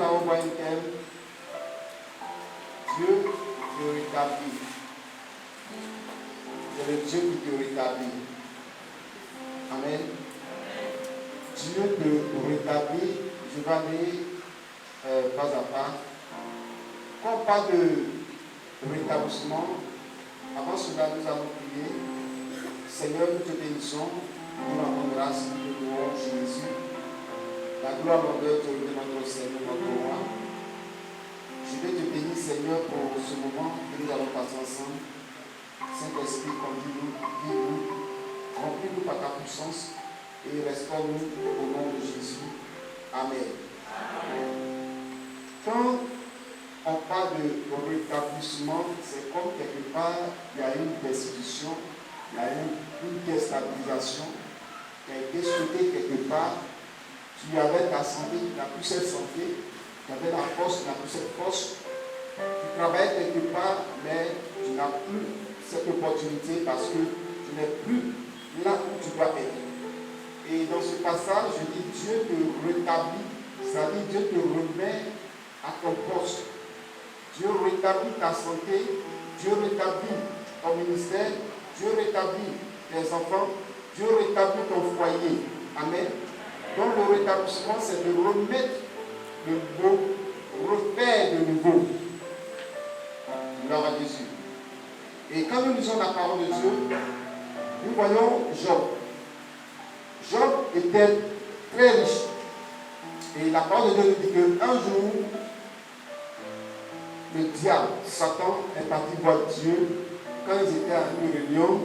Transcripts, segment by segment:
nous avons voir un thème, Dieu te rétablit. C'est le Dieu qui te rétablit. Amen. Dieu te rétablit. Je vais aller pas à pas. Quand on parle de rétablissement, avant cela, nous allons prier. Seigneur, nous te bénissons. Nous rendons grâce, nous te louons Jésus. La gloire, l'honneur, te remet notre Seigneur, notre roi. Je vais te bénir, Seigneur, pour ce moment que nous allons passer ensemble. Saint-Esprit, conduis-nous, guide-nous, remplis-nous par ta puissance et restaure-nous au nom de Jésus. Amen. Quand on parle de rétablissement, c'est comme quelque part, il y a une destitution, il y a une déstabilisation qui a été souhaitée quelque part. Tu avais ta santé, tu n'as plus cette santé, tu avais la force, tu n'as plus cette force. Tu travailles quelque part, mais tu n'as plus cette opportunité parce que tu n'es plus là où tu dois être. Et dans ce passage, je dis Dieu te rétablit, c'est-à-dire Dieu te remet à ton poste. Dieu rétablit ta santé, Dieu rétablit ton ministère, Dieu rétablit tes enfants, Dieu rétablit ton foyer. Amen. Donc le rétablissement, c'est de remettre le beau, refaire de nouveau. Gloire à Jésus. Et quand nous lisons la parole de Dieu, nous voyons Job. Job était très riche. Et la parole de Dieu nous dit qu'un jour, le diable, Satan, est parti voir Dieu. Quand ils étaient à une réunion,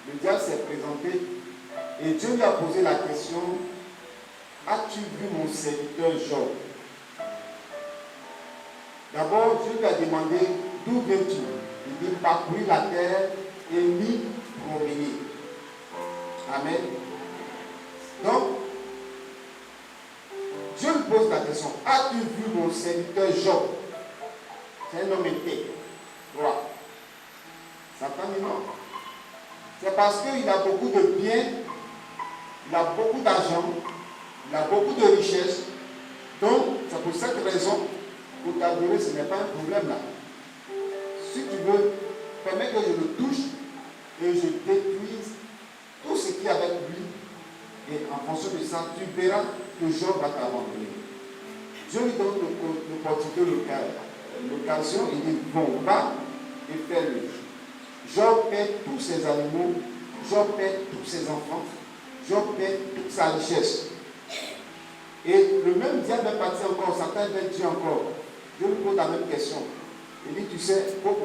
le diable s'est présenté et Dieu lui a posé la question: as-tu vu mon serviteur Job? D'abord, Dieu lui a demandé: d'où viens-tu? Il dit: parcourir la terre et m'y promener. Amen. Donc, Dieu lui pose la question: as-tu vu mon serviteur Job? C'est un homme épais, droit. Satan dit non. C'est parce qu'il a beaucoup de biens, il a beaucoup d'argent, il a beaucoup de richesses. Donc, c'est pour cette raison, pour t'adorer, ce n'est pas un problème là. Si tu veux, permets que je le touche et je détruise tout ce qui est avec lui. Et en fonction de ça, tu verras que Job va t'abandonner. Dieu lui donne l'opportunité l'occasion, il dit: bon, va et fais-le. Job perd tous ses animaux, Job perd tous ses enfants, Job perd toute sa richesse. Et le même diable est parti encore, Satan va dire encore. Dieu lui pose la même question. Il dit: tu sais, pauvre,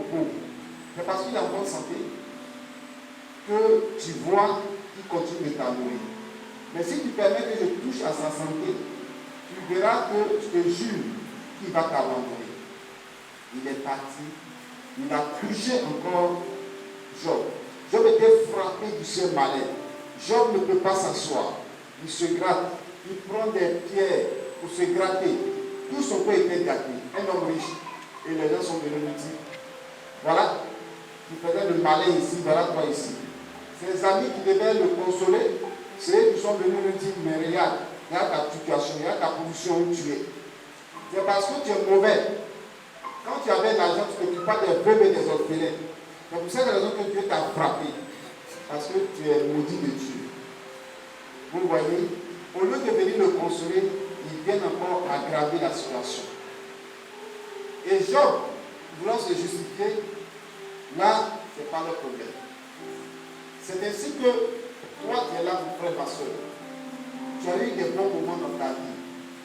c'est parce qu'il est en bonne santé que tu vois qu'il continue de t'adorer. Mais si tu permets que je touche à sa santé, tu verras que je te jure qu'il va t'abandonner. Il est parti, il a touché encore Job. Job était frappé du ciel malin. Job ne peut pas s'asseoir. Il se gratte, il prend des pierres pour se gratter. Tout son corps était gâté. Un homme riche. Et les gens sont venus lui dire: voilà, tu faisais le malin ici, voilà toi ici. Ses amis qui devaient le consoler, c'est eux qui sont venus lui dire: mais regarde ta situation, regarde ta position où tu es. C'est parce que tu es mauvais. Quand tu avais l'argent, tu ne t'occupes pas des veuves et des orphelins. C'est pour cette raison que Dieu t'a frappé. Parce que tu es maudit de Dieu. Vous voyez, au lieu de venir le consoler, ils viennent encore aggraver la situation. Et Job, voulant se justifier, là, ce n'est pas le problème. C'est ainsi que toi, tu es là, mon frère, ma soeur. Tu as eu des bons moments dans ta vie.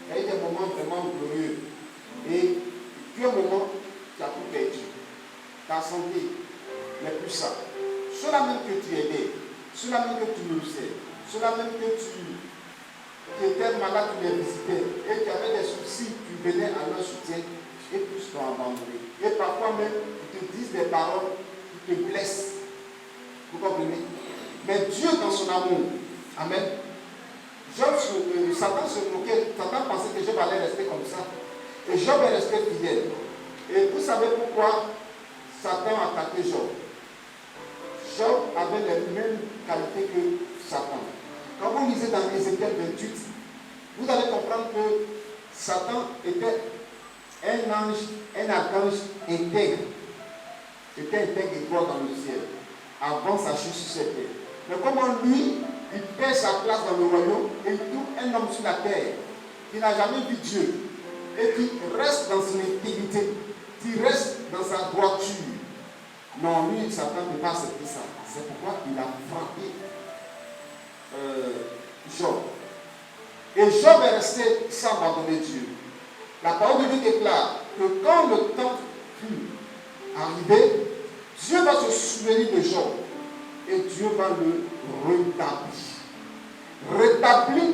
Tu as eu des moments vraiment glorieux. Et puis un moment, tu as tout perdu. Ta santé n'est plus ça. Cela même que tu aidais, cela même que tu nourrissais, cela même que tu étais malade, tu les visitais, et tu avais des soucis, tu venais à leur soutien, et tous t'ont abandonné. Et parfois même, ils te disent des paroles qui te blessent. Vous comprenez? Mais Dieu, dans son amour, amen. Satan se moquait, Satan pensait que Job allait rester comme ça. Et Job est resté fidèle. Et vous savez pourquoi Satan a attaqué Job? Job avait les mêmes qualités que Satan. Quand vous lisez dans Ézéchiel 28, vous allez comprendre que Satan était un ange, un archange intègre. C'était intègre et droit dans le ciel, avant sa chute sur cette terre. Mais comment lui, il perd sa place dans le royaume et il trouve un homme sur la terre qui n'a jamais vu Dieu et qui reste dans son intégrité, qui reste dans sa droiture. Non, lui, Satan ne peut pas accepter ça. C'est pourquoi il a frappé Job. Et Job est resté sans abandonner Dieu. La parole de Dieu déclare que quand le temps fut arrivé, Dieu va se souvenir de Job et Dieu va le rétablir.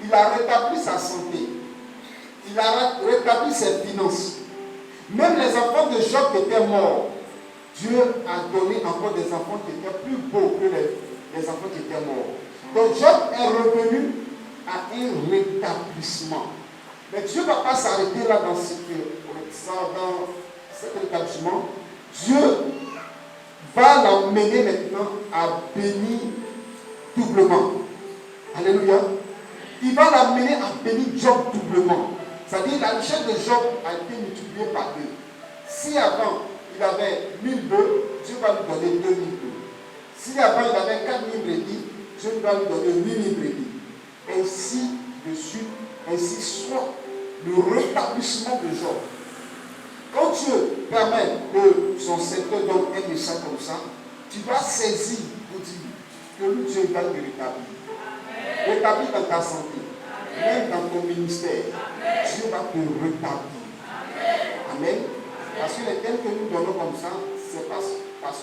Il a rétabli sa santé. Il a rétabli ses finances. Même les enfants de Job qui étaient morts, Dieu a donné encore des enfants qui étaient plus beaux que les enfants qui étaient morts. Donc Job est revenu à un rétablissement. Mais Dieu ne va pas s'arrêter là dans cet rétablissement. Dieu va l'emmener maintenant à bénir doublement. Alléluia. Il va l'amener à bénir Job doublement. C'est-à-dire la richesse de Job a été multipliée par 2. Si avant il avait 1000 bœufs, Dieu va lui donner 2000 bœufs. Si avant il avait 4000 brebis, Dieu va lui donner 8000 brebis. Ainsi de suite, ainsi soit le rétablissement de Job. Quand Dieu permet que son secteur donne un message comme ça, tu vas saisir pour dire que Dieu va te rétablir. Rétablir dans ta santé, même dans ton ministère. Dieu va te rétablir. Amen. Parce que les thèmes que nous donnons comme ça, c'est parce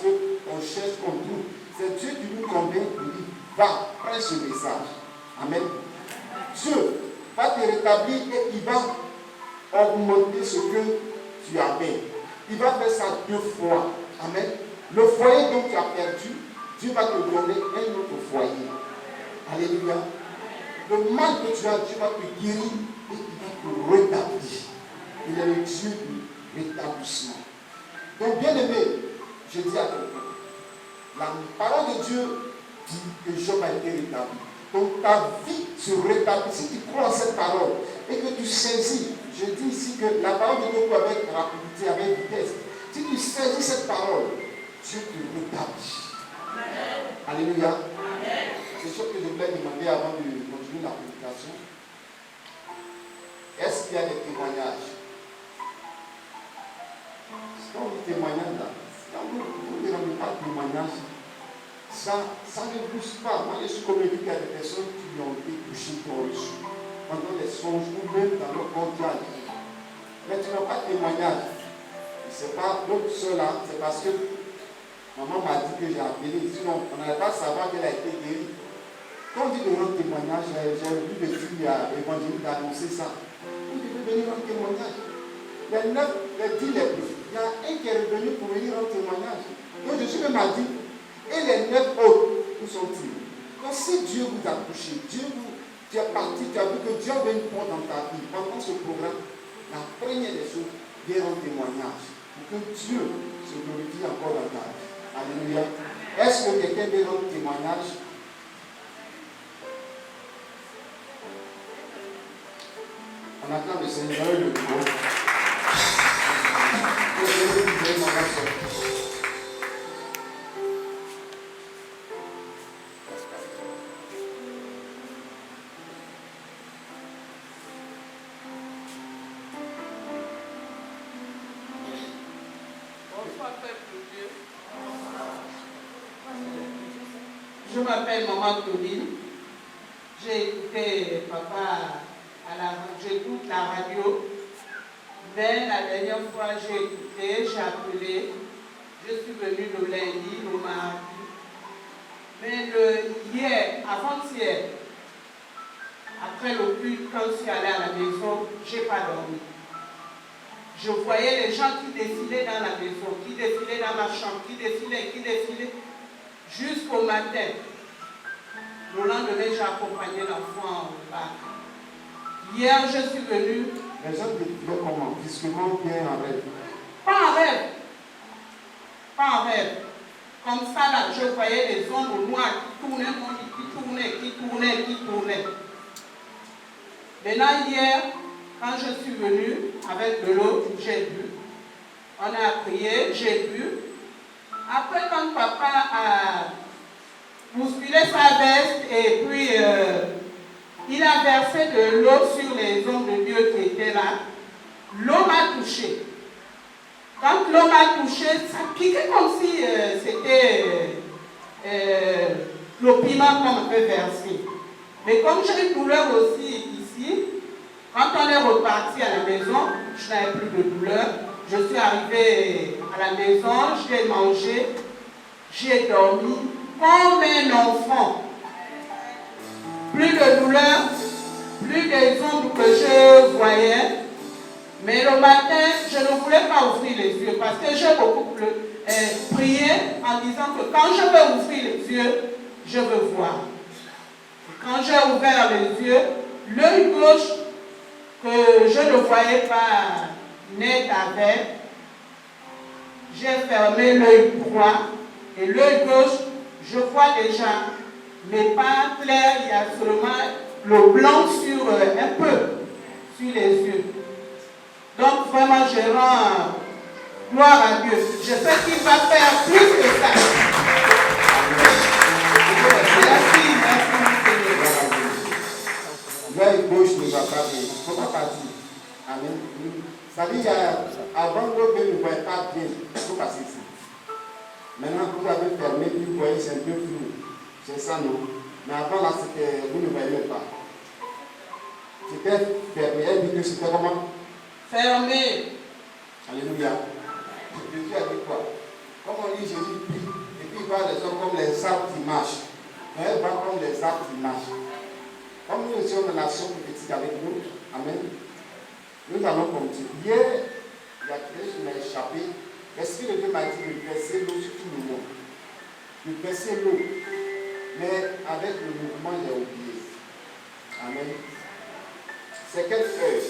qu'on cherche, qu'on trouve. C'est Dieu qui nous convainc, qui dit, va, prends ce message. Amen. Dieu va te rétablir et il va augmenter ce que tu avais. Il va faire ça 2 fois. Amen. Le foyer dont tu as perdu, Dieu va te donner un autre foyer. Alléluia. Le mal que tu as, Dieu va te guérir et il va te rétablir. Il est le Dieu du rétablissement. Donc, bien aimé, je dis à quelqu'un, la parole de Dieu dit que Job a été rétabli. Donc ta vie se rétablit. Si tu crois en cette parole et que tu saisis, je dis ici que la parole de Dieu avec rapidité, avec vitesse. Si tu saisis cette parole, Dieu te rétablit. Alléluia. C'est ce que je voulais demander avant de continuer la prédication. Est-ce qu'il y a des témoignages? Quand on dit témoignage là, quand vous ne demandez pas de témoignage, ça ne bouge pas. Moi, je suis convaincu qu'il y a des personnes qui ont été touchées, qui ont reçu pendant les songes ou même dans leur contact. Mais tu n'as pas de témoignage. C'est pas l'autre seul là, c'est parce que maman m'a dit que j'ai appelé. Sinon, on n'allait pas savoir qu'elle a été guérie. Quand on dit de rendre témoignage, j'ai vu des filles à l'évangile d'annoncer ça. On dit de venir rendre témoignage. Les 9, les 10 les plus, il y a un qui est revenu pour venir rendre témoignage. Donc je suis même à dire, et les 9 autres, où sont-ils? Donc si Dieu vous a touché, tu es parti, tu as vu que Dieu avait une porte dans ta vie. Pendant ce programme, la première des choses, viens rendre témoignage. Pour que Dieu se glorifie encore dans ta vie. Alléluia. Est-ce que quelqu'un veut rendre témoignage? On attend le Seigneur le micro. Je m'appelle Maman Claudine. J'ai écouté papa j'écoute la radio. Mais la dernière fois j'ai écouté, j'ai appelé. Je suis venue le lundi, le mardi. Mais hier, avant-hier, après le culte, quand je suis allée à la maison, je n'ai pas dormi. Je voyais les gens qui défilaient dans la maison, qui défilaient dans ma chambre, qui défilaient, jusqu'au matin. Le lendemain, j'ai accompagné l'enfant au bac. Hier, je suis venue. Les gens défilaient comment? Physiquement bien en rêve? Pas en rêve. Pas en rêve. Comme ça, là, je voyais les ombres noires qui tournaient. Maintenant, hier, Quand je suis venue avec de l'eau, j'ai bu. On a prié, j'ai bu. Après, quand papa a bousculé sa veste et puis il a versé de l'eau sur les hommes de Dieu qui étaient là, l'eau m'a touché. Quand l'eau m'a touché, ça piquait comme si c'était le piment qu'on avait versé. Mais comme j'ai une douleur aussi ici, quand on est reparti à la maison, je n'avais plus de douleur. Je suis arrivée à la maison, j'ai mangé, j'ai dormi comme un enfant. Plus de douleur, plus des ombres que je voyais. Mais le matin, je ne voulais pas ouvrir les yeux parce que j'ai beaucoup prié en disant que quand je veux ouvrir les yeux, je veux voir. Et quand j'ai ouvert les yeux, l'œil gauche que je ne voyais pas net avec, j'ai fermé l'œil droit et l'œil gauche, je vois déjà, mais pas clair, il y a seulement le blanc sur un peu sur les yeux. Donc vraiment, je rends gloire à Dieu. Je sais qu'il va faire plus que ça. Merci, L'œil gauche ne va pas bien. Il ne faut pas partir. Amen. Ça veut dire avant que ne voyez pas bien, il faut passer ici. Maintenant, vous avez fermé, vous voyez, c'est un peu flou. C'est ça, non? Mais avant, là, c'était, vous ne voyez même pas. C'était fermé. Elle dit que c'était comment? Fermé. Alléluia. Jésus a dit quoi? Comme on dit, Jésus prie, et puis il voit les hommes comme les arbres qui marchent. Elle va comme les arbres qui marchent. Comme nous étions dans la nation prophétique avec nous, amen, nous allons continuer. Hier, il y a quelque chose qui m'a échappé. L'Esprit de Dieu m'a dit de verser l'eau sur tout le monde. De verser l'eau. Mais avec le mouvement, j'ai oublié. Amen. C'est quelle heure?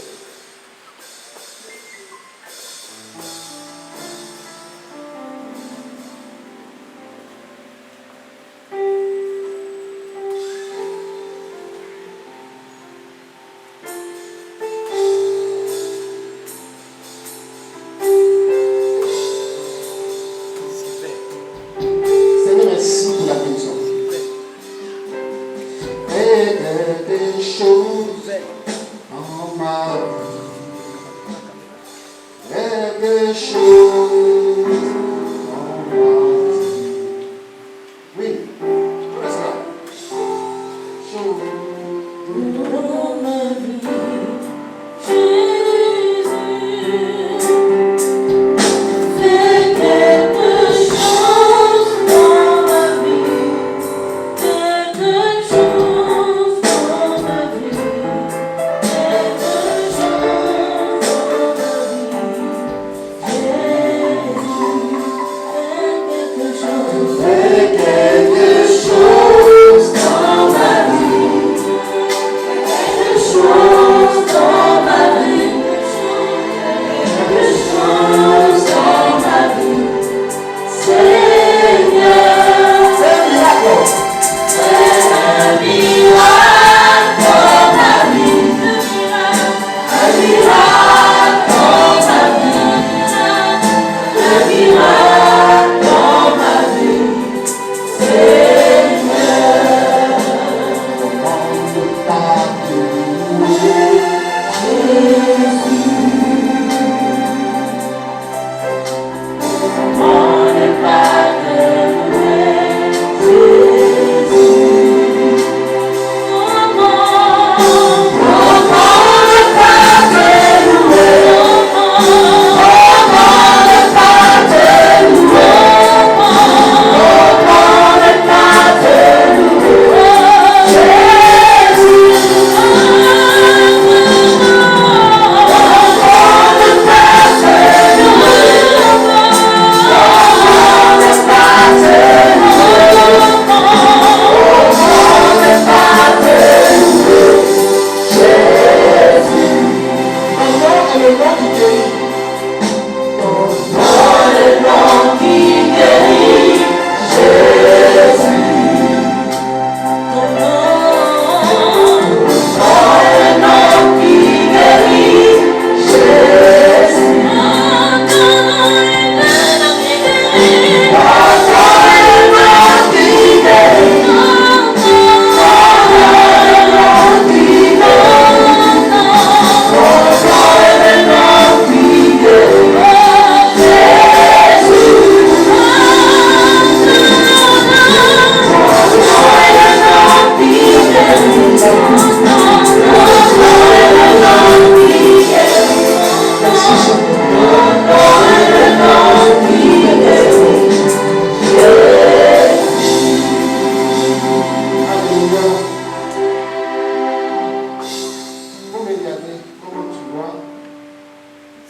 Guéris.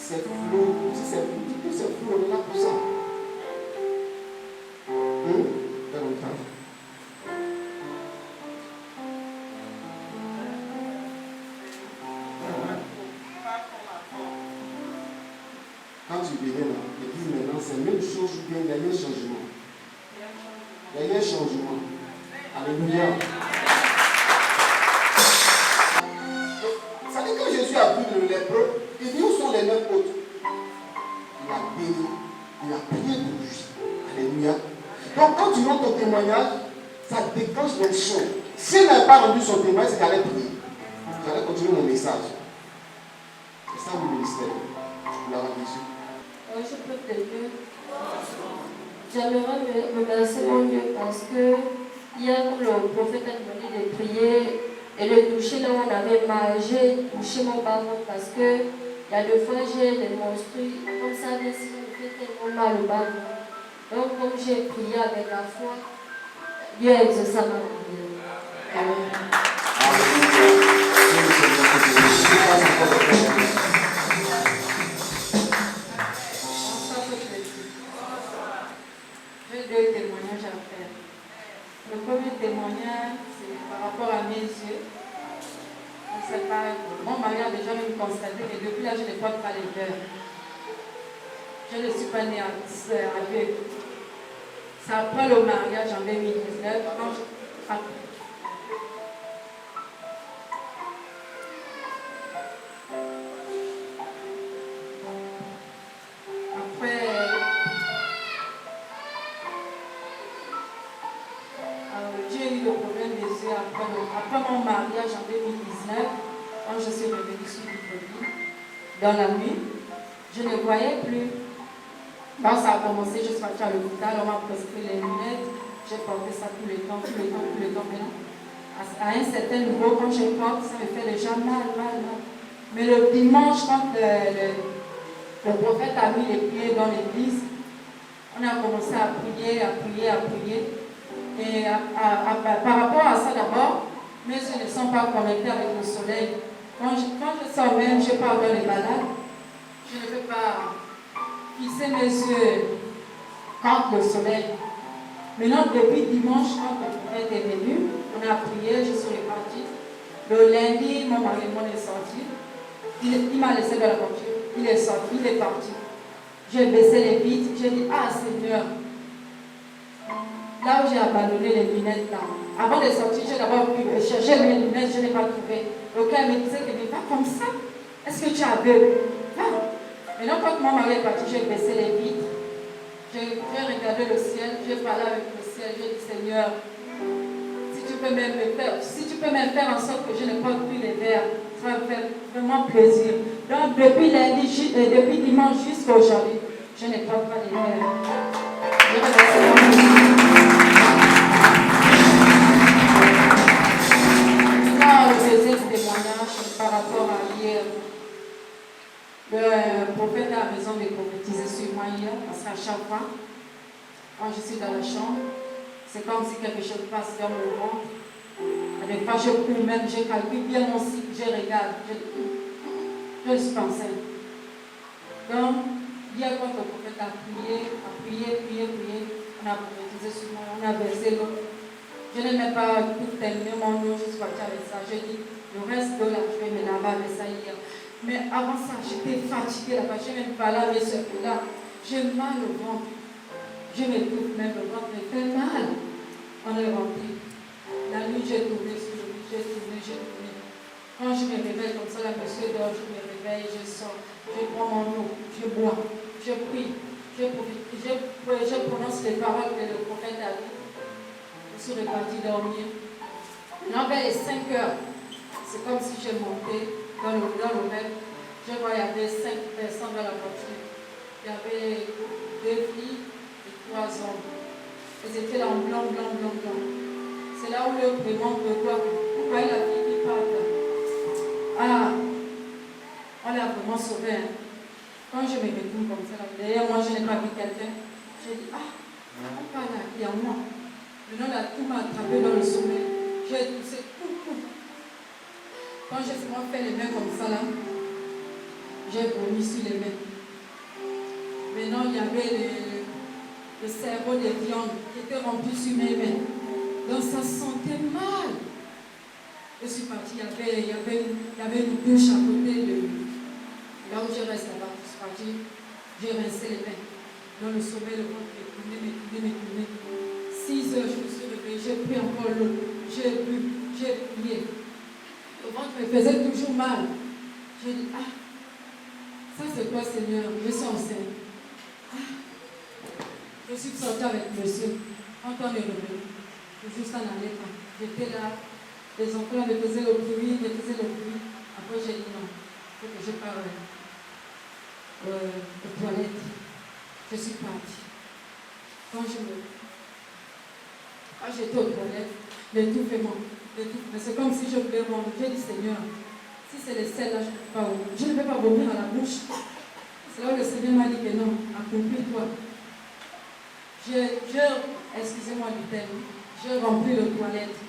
c'est flou, si c'est flou, tout c'est flou, on est là pour ça. Fais longtemps. Quand tu viens là, l'église maintenant, c'est la même chose ou bien il y a un changement. Il y a un changement. Alléluia. Ça dit que Jésus a vu le lépreux, il dit où sont les 9 autres? Il a béni, il a prié pour lui. Alléluia. Donc quand tu rends ton témoignage, ça déclenche les choses. S'il n'avait pas rendu son témoignage, c'est qu'il allait prier. J'allais continuer mon message. C'est ça mon ministère. La religion. Je peux te dire, j'aimerais remercier mon Dieu parce que hier, le prophète a demandé de prier et de toucher là où on avait mal. J'ai touché mon bas-ventre parce que il y a 2 fois j'ai des menstrues comme ça, mais sinon il fait tellement mal au bas-ventre. Donc, comme j'ai prié avec la foi, Dieu a exaucé ma prière. Amen. J'ai 2 témoignages à faire. Le premier témoignage, c'est par rapport à mes yeux. Je ne sais pas, mon mari a déjà même constaté que depuis là, je ne porte pas les verres. Je ne suis pas née avec. C'est après le mariage en 2019, quand j'ai eu le problème des yeux après mon mariage en 2019, quand je suis revenue sur l'hypothèse, dans la nuit, je ne voyais plus. Quand ça a commencé, je suis partie à l'hôpital, on m'a prescrit les lunettes, j'ai porté ça tout le temps. Maintenant, à un certain niveau, quand je porte, ça me fait déjà mal. Mais le dimanche, quand le prophète a mis les pieds dans l'église, on a commencé à prier. Et par rapport à ça d'abord, mes yeux ne sont pas connectés avec le soleil. Quand je sors même, je pars dans les balades, je ne peux pas fixer mes yeux contre le soleil. Maintenant, depuis dimanche, quand le prophète est venu, on a prié, je suis repartie. Le lundi, mon mari est sorti. Il m'a laissé dans la voiture. Il est sorti, il est parti. J'ai baissé les vitres, j'ai dit, ah Seigneur, là où j'ai abandonné les lunettes là. Avant de sortir, j'ai d'abord pu chercher mes lunettes, je n'ai pas trouvé. Aucun me disait que mais pas comme ça. Est-ce que tu es aveugle? Maintenant, quand mon mari est parti, j'ai baissé les vitres. J'ai regardé le ciel, j'ai parlé avec le ciel, j'ai dit Seigneur, si tu peux même faire en sorte que je ne porte plus les verres, ça va me faire vraiment plaisir. Donc depuis lundi, depuis dimanche jusqu'à aujourd'hui, je ne porte pas les verres. Je remercie mon Dieu. Maintenant, le deuxième témoignage par rapport à hier. Le prophète a raison de prophétiser sur moi hier, parce qu'à chaque fois, quand je suis dans la chambre, c'est comme si quelque chose passe dans mon ventre. Des fois, je cours même, je calcule bien mon cycle, je regarde, je suis enceinte. Donc, hier, quand le prophète a prié, on a prophétisé sur moi, on a versé l'eau. Je n'ai même pas tout terminé mon eau, je suis partie avec ça. J'ai dit, le reste de là, je vais me laver avec ça hier. Mais avant ça, j'étais fatiguée là-bas, je n'ai même pas lavé ce coup-là. J'ai mal au ventre. Je m'étouffe même, le ventre me fait mal. On est rentré. La nuit, j'ai tourné sur le lit, j'ai tourné. Quand je me réveille comme ça, la monsieur dort, je me réveille, je sors, je prends mon eau, je bois, je prie, je prononce les paroles que le prophète a dit. Je suis repartie dormir. Là, vers les 5 heures, c'est comme si je montais dans le rêve. Je voyais, il y avait 5 personnes dans la voiture. Il y avait 2 filles et 3 hommes. Ils étaient là en blanc. C'est là où le vraiment me voit. Vous voyez la fille qui part. Ah, on l'a vraiment sauvé. Hein. Quand je me retourne comme ça, derrière moi, je n'ai pas vu quelqu'un. J'ai dit, on parle là, il y a moi. Maintenant, là, tout m'a attrapé dans le sommeil. J'ai toussé, Quand j'ai souvent fait les mains comme ça, là, j'ai vomi sur les mains. Maintenant, il y avait le cerveau des viandes qui était rempli sur mes mains. Donc ça sentait mal. Je suis partie, il y avait une douche à côté de là où je reste là-bas. Je suis partie, j'ai rincé les mains. Dans le sommeil, le ventre m'étournait. 6 heures, je me suis réveillée, j'ai pris encore l'eau, j'ai bu, j'ai prié. Le ventre me faisait toujours mal. J'ai dit, ah, ça c'est quoi Seigneur? Je suis enceinte. Ah. Je suis sortie avec monsieur. Quand on est revenu, toujours ça n'allait pas. J'étais là, les enfants me faisaient le bruit. Après j'ai dit non, il faut que je parle aux toilettes. Je suis partie. Quand j'étais aux toilettes, l'étouffement. C'est comme si je voulais vomir. J'ai dit Seigneur, si c'est les selles là, je ne vais pas vomir à la bouche. C'est là où le Seigneur m'a dit que non, accomplis-toi. Excusez-moi du terme, j'ai rempli les toilettes.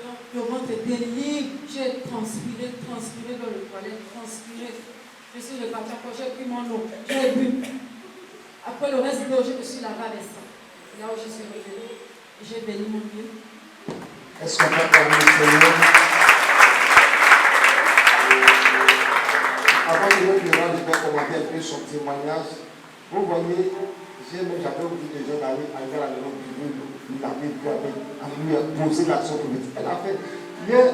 Donc le ventre était libre, j'ai transpiré dans les toilettes, transpiré. Je suis repartie encore, j'ai pris mon eau, j'ai bu. Après le reste de l'eau, je me suis lavé avec ça. C'est là où je suis revenue. Et j'ai béni mon Dieu. Est-ce qu'on peut parler du Seigneur? Avant que notre Laurent de faire commenter un peu son témoignage, vous voyez, j'avais oublié déjà d'aller à la maison du laver, lui poser l'action prophétique. Elle a fait. Hier,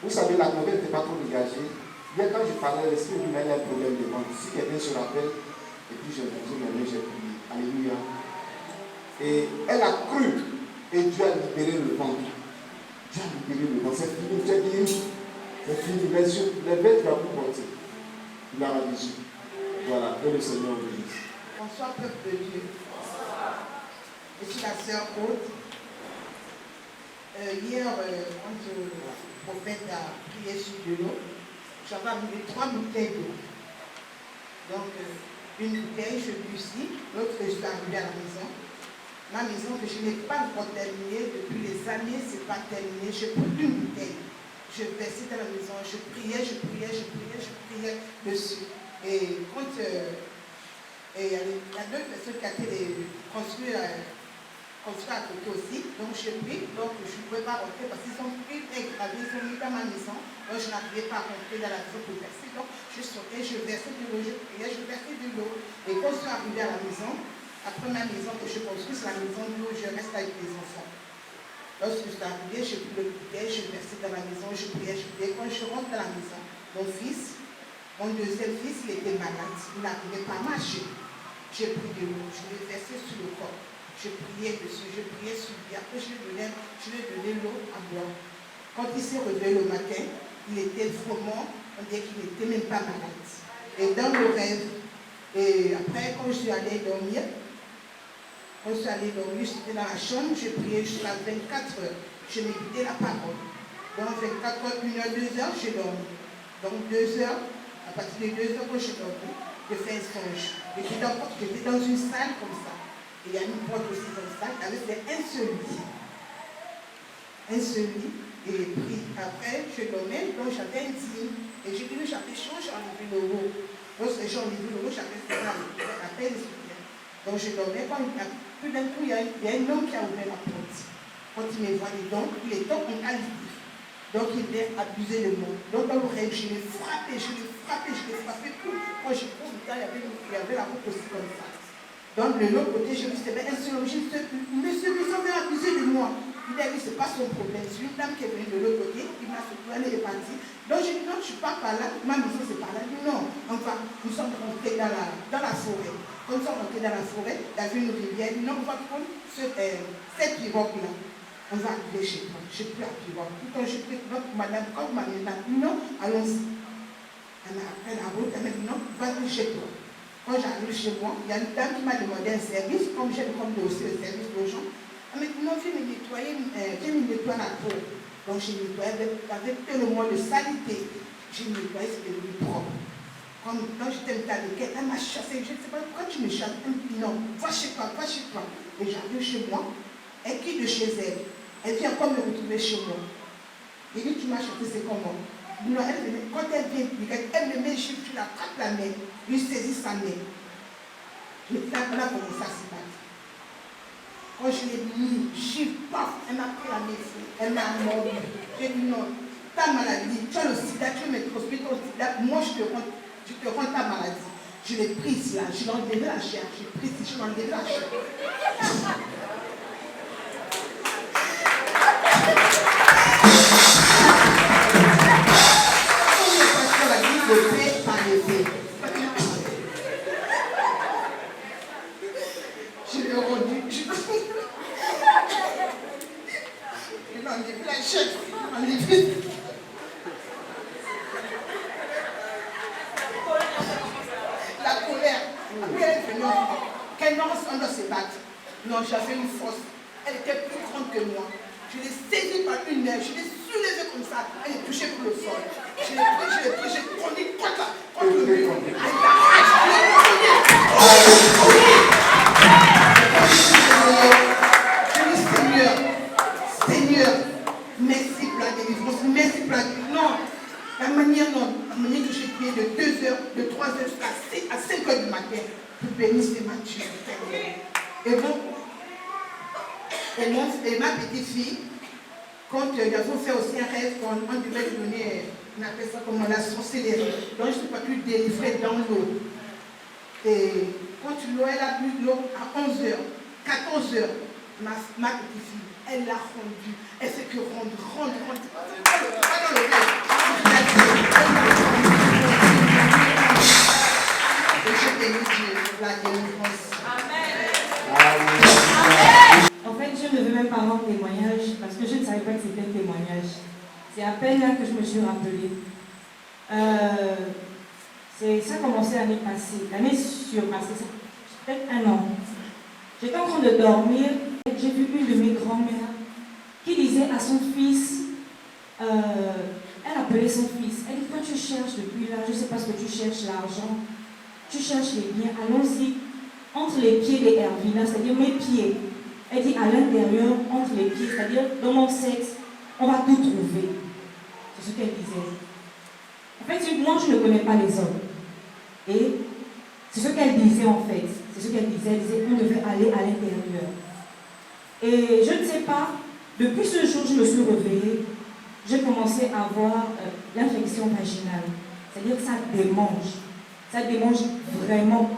vous savez, la nouvelle n'était pas trop dégagée. Hier, quand je parlais, l'esprit lui met un problème de ventre. Si quelqu'un se rappelle, et puis j'ai prié. Alléluia. Et elle a cru, et Dieu a libéré le ventre. Dieu a libéré le ventre. C'est fini, tu as dit, c'est fini. Les bêtes vont vous porter. Il a réalisé. Voilà, que le Seigneur vous bénisse. Bonsoir, peuple de Dieu. Je suis la sœur Aude. Hier, quand le prophète a prié sur de l'eau, j'avais amené 3 bouteilles d'eau. Donc, une bouteille, je l'ai ici, l'autre, je suis arrivée à la maison. Ma maison que je n'ai pas encore terminée, depuis les années, ce n'est pas terminé. Je prends une bouteille. Je versais dans la maison, je priais dessus. Et quand il y a d'autres personnes qui ont été construites à côté aussi, donc je prie, donc je ne pouvais pas rentrer parce qu'ils ont pris et gravé, ils ont mis dans ma maison, donc je n'arrivais pas à rentrer dans la maison pour verser. Donc je sautais, je versais de l'eau, je priais, je versais de l'eau. Et quand je suis arrivée à la maison, après ma maison que je construis, c'est la maison où je reste avec les enfants. Lorsque je suis arrivée, je pris le bouteille, je versais dans la maison, je priais. Quand je rentre dans la maison, mon deuxième fils, il était malade, il n'arrivait pas à marcher. J'ai pris de l'eau, je l'ai versé sur le corps. Je priais dessus, je priais sur lui. Après, je lui ai donné l'eau à boire. Quand il s'est réveillé le matin, il était vraiment, on dirait qu'il n'était même pas malade. Et dans le rêve, et après, quand je suis allée dormir, j'étais dans la chambre, je priais jusqu'à 24 heures. Je méditais la parole. Donc, 24 heures, 1 heure, 2 heures, j'ai dormi. Donc, 2 heures, à partir de 2 heures, quand j'ai dormi, j'ai fait un songe. J'étais dans une salle comme ça. Et il y a une porte aussi dans la salle, avec un seul lit. Un seul lit, et puis après, je dormais, donc j'avais un signe. Et j'ai dit, j'avais chaud, j'ai enlevé le haut. Lorsque j'ai enlevé le haut, j'avais fait la peine. Donc je dormais, tout d'un coup, il y a un homme qui a ouvert la porte. Quand il me voit dedans, il est donc en qualité. Donc il vient abuser de moi. Donc dans le rêve, je l'ai frappé. Quand je trouve, il y avait la route aussi comme ça. Donc de l'autre côté, je me suis dit, monsieur, vient abuser de moi. Il a dit, ce n'est pas son problème. C'est une dame qui est venue de l'autre côté, il m'a secoué, elle est partie. Donc j'ai dit, non, je ne suis pas par là, ma maison c'est par là. Il dit, non, enfin, nous sommes rentrés dans la forêt. Quand nous sommes rentrés dans la forêt, il y avait une rivière, il dit, non, on va prendre cette pirogue-là. On va arriver chez toi. Je n'ai plus à pirogue. Quand je prie, madame, quand vous m'avez dit, non, allons-y. Elle a pris la route, elle m'a dit, non, va-t-il chez toi. Quand j'arrive chez moi, il y a une dame qui m'a demandé un service, comme j'ai comme aussi le service aux gens. Elle m'a dit, non, viens me nettoyer la peau. Donc j'ai nettoyé avec tellement de saleté. J'ai nettoyé, c'était devenu propre. Quand j'étais avec elle, elle m'a chassé. Je ne sais pas pourquoi tu me chasses. Elle me dit, non, va chez toi. Et j'arrive chez moi, elle quitte de chez elle. Elle vient encore me retrouver chez moi. Il dit, tu m'as chassé, c'est comment? Non, quand elle vient, elle me met le chiffre, tu l'attrapes la main, lui saisit sa main. Et là, on a commencé à se battre. Quand je l'ai mis, chiffre, paf, elle m'a pris la main, elle m'a mordu. J'ai dit non, ta maladie, tu as le sida, tu veux mettre hospital au sida, moi je te rends ta maladie. Je l'ai prise là, je l'ai enlevé la chair, j'ai pris ici, je l'ai enlevé la chair. Le paix par le paix. Je l'ai rendu. Il a enlevé la chaise. La colère. Après, elle est venue. Qu'elle on doit se battre. Non, j'avais une force. Elle était plus grande que moi. Je l'ai saisie par une main, je l'ai soulevée comme ça, elle est touchée pour le sol. Je l'ai pris, j'ai tourné contre le mur. Je dis Seigneur, merci pour la délivrance, merci pour la délivrance. Non, la manière que j'ai prié de 2 heures, de 3 heures jusqu'à 5 heures du matin, pour bénir ces matchs. Et bon, et ma petite fille, quand nous avons fait aussi un rêve, on devait lui donner, on appelle ça comme la sorcellerie. Donc je ne suis pas plus délivrée dans l'eau. Et quand l'eau, elle a bu l'eau à 11h, 14h, ma petite fille, elle l'a rendue. Elle fait que rendre. Et je bénis Dieu, la délivrance. Amen. En fait, je ne veux même pas rendre témoignage parce que je ne savais pas que c'était un témoignage. C'est à peine là que je me suis rappelée. Ça a commencé l'année passée, l'année surpassée, peut-être 1 an. J'étais en train de dormir, j'ai vu une de mes grand-mères qui disait à son fils, elle appelait son fils, elle dit, toi tu cherches depuis là, je ne sais pas ce que tu cherches, l'argent, tu cherches les biens, allons-y, entre les pieds des Hervina, c'est-à-dire mes pieds. Elle dit à l'intérieur, entre les pieds, c'est-à-dire dans mon sexe, on va tout trouver. C'est ce qu'elle disait. En fait, moi je ne connais pas les hommes. Et c'est ce qu'elle disait en fait. C'est ce qu'elle disait. Elle disait qu'on devait aller à l'intérieur. Et je ne sais pas, depuis ce jour, je me suis réveillée, j'ai commencé à avoir l'infection vaginale. C'est-à-dire que ça démange. Ça démange vraiment.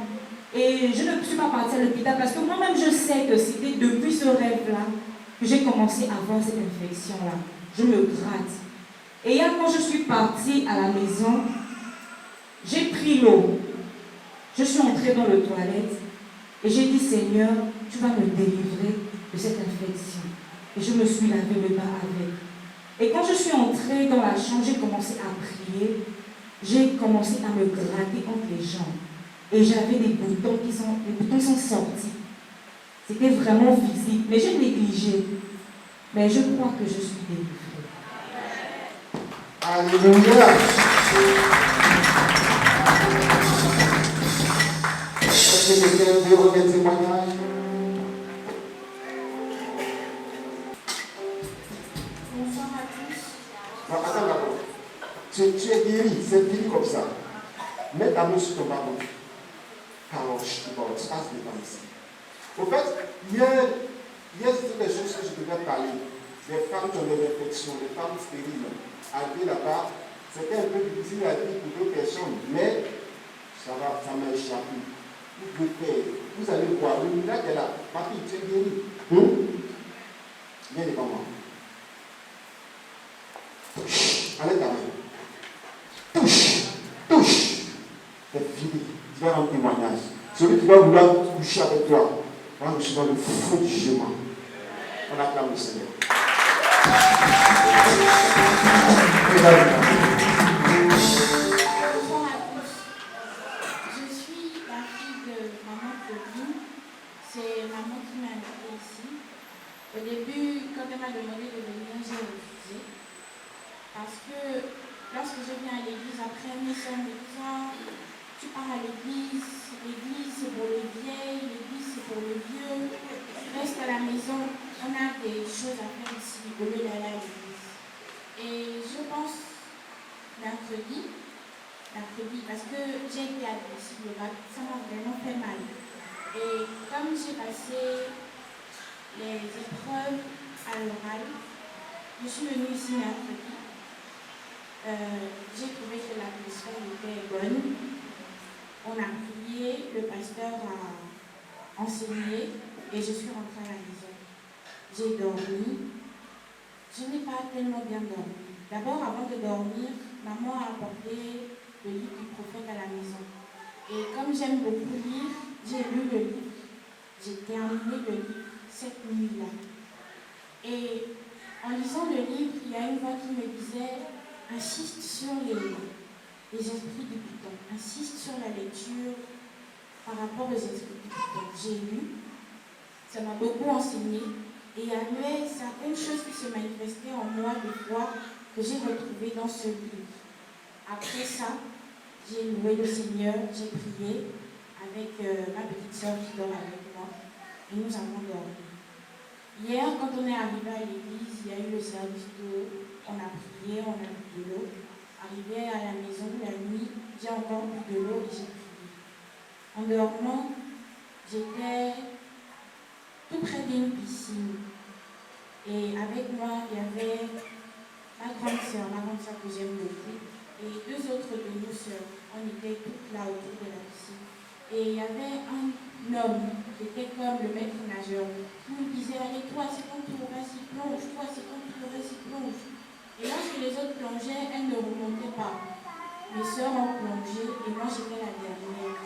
Et je ne suis pas partie à l'hôpital parce que moi-même je sais que c'était depuis ce rêve-là que j'ai commencé à avoir cette infection-là. Je me gratte. Et hier, quand je suis partie à la maison, j'ai pris l'eau. Je suis entrée dans les toilettes et j'ai dit, Seigneur, tu vas me délivrer de cette infection. Et je me suis lavé le bas avec. Et quand je suis entrée dans la chambre, j'ai commencé à prier. J'ai commencé à me gratter entre les jambes. Et j'avais des boutons les boutons sont sortis. C'était vraiment visible. Mais j'ai négligé. Mais je crois que je suis délivrée. Alléluia. Est-ce que quelqu'un veut remettre un témoignage? Bonsoir à tous. Non, attends d'abord. Tu es guéri, c'est guéri comme ça. Mets ta main sur ton bâton. Alors, je passe devant ici. Au fait, hier c'était des choses que je devais parler. Des femmes qui ont des infections, des femmes stériles. Arriver là-bas, c'était un peu difficile à dire pour d'autres personnes, mais ça m'a échappé. Vous allez voir, le miracle est là. Ma fille, tu es guérie. Viens devant moi. Touche. Allez ta main. Touche. C'est fini. Tu vas rendre témoignage. Celui qui va vouloir coucher avec toi va recevoir le feu du jugement. On acclame le Seigneur. Bonsoir à tous. Je suis la fille de maman Claudine. C'est maman qui m'a invitée ici. Au début, quand elle m'a demandé de venir, j'ai refusé. Parce que lorsque je viens à l'église, après mes soeurs me disent, tu pars à l'église c'est pour les vieilles, l'église c'est pour les vieux. Reste à la maison, on a des choses à faire ici au lieu d'aller à l'église. Et je pense mercredi, parce que j'ai été agressive, ça m'a vraiment fait mal. Et comme j'ai passé les épreuves à l'oral, je suis venue ici mercredi. J'ai trouvé que l'atmosphère était bonne. On a prié, le pasteur a enseigné et je suis rentrée à la maison. J'ai dormi. Je n'ai pas tellement bien dormi. D'abord, avant de dormir, maman a apporté le livre du prophète à la maison. Et comme j'aime beaucoup lire, j'ai lu le livre. J'ai terminé le livre cette nuit-là. Et en lisant le livre, il y a une voix qui me disait « Insiste sur les esprits du Python, insiste sur la lecture par rapport aux esprits du Python. » J'ai lu, ça m'a beaucoup enseigné. Et il y avait certaines choses qui se manifestaient en moi des fois que j'ai retrouvées dans ce livre. Après ça, j'ai loué le Seigneur, j'ai prié avec ma petite soeur qui dort avec moi et nous avons dormi. Hier, quand on est arrivé à l'église, il y a eu le service d'eau, on a prié, on a bu de l'eau. Arrivé à la maison la nuit, j'ai encore bu de l'eau et j'ai prié. En dormant, j'étais tout près d'une piscine. Et avec moi, il y avait ma grande sœur que j'aime beaucoup, et deux autres de nos sœurs. On était toutes là autour de la piscine. Et il y avait un homme qui était comme le maître nageur, qui nous disait « Allez, toi, c'est ton tour, vas-y, plonge, toi, c'est ton tour, vas-y, plonge. » Et lorsque les autres plongeaient, elles ne remontaient pas. Mes sœurs ont plongé et moi, j'étais la dernière.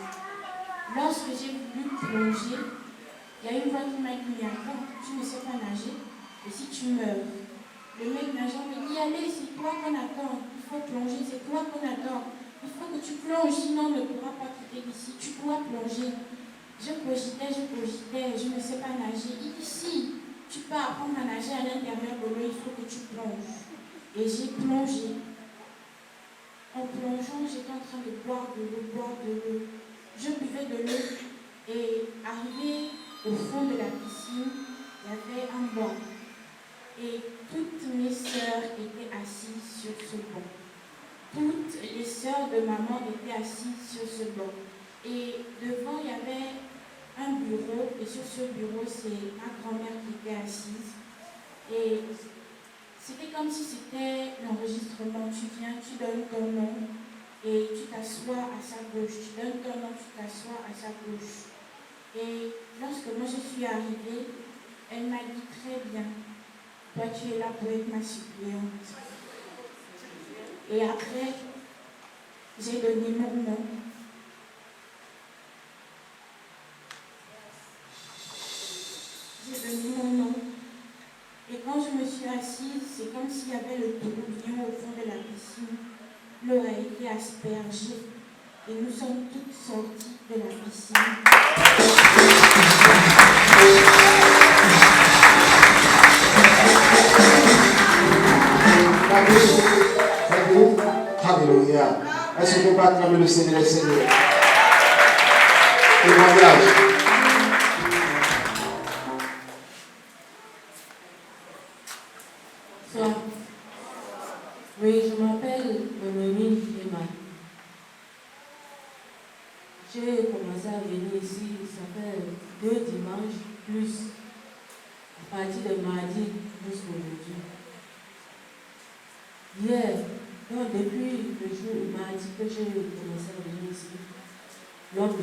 Lorsque j'ai voulu plonger, il y a une voix qui m'a dit « Mais attends, tu ne sais pas nager ? Et si tu meurs ?» Le mec nageur me dit « Allez, c'est toi qu'on attend, il faut plonger, c'est toi qu'on attend. Il faut que tu plonges, sinon on ne pourra pas quitter d'ici, tu dois plonger. » Je cogitais, je ne sais pas nager. Il dit « Si, tu peux apprendre à nager à l'intérieur de l'eau, il faut que tu plonges. » Et j'ai plongé. En plongeant, j'étais en train de boire de l'eau. Je buvais de l'eau et arrivé au fond de la piscine, il y avait un banc. Et toutes mes sœurs étaient assises sur ce banc. Toutes les sœurs de maman étaient assises sur ce banc. Et devant, il y avait un bureau. Et sur ce bureau, c'est ma grand-mère qui était assise. Et c'était comme si c'était l'enregistrement. Tu viens, tu donnes ton nom et tu t'assois à sa gauche. Tu donnes ton nom, tu t'assois à sa gauche. Et lorsque moi je suis arrivée, elle m'a dit très bien. Toi, tu es là pour être ma suppléante. Et après, j'ai donné mon nom. J'ai donné mon nom. Et quand je me suis assise, c'est comme s'il y avait le tourbillon au fond de la piscine. L'eau a été aspergée. Et nous sommes toutes sorties de la piscine. Alléluia. Est-ce qu'on peut pas acclamer le Seigneur, le Seigneur? Témoignage. Bonsoir. Oui, je m'appelle Honorine Emma. J'ai commencé à venir ici, ça fait 2 dimanches, plus à partir de mardi jusqu'aujourd'hui. Hier, donc depuis le jour mardi que j'ai commencé à venir ici, l'homme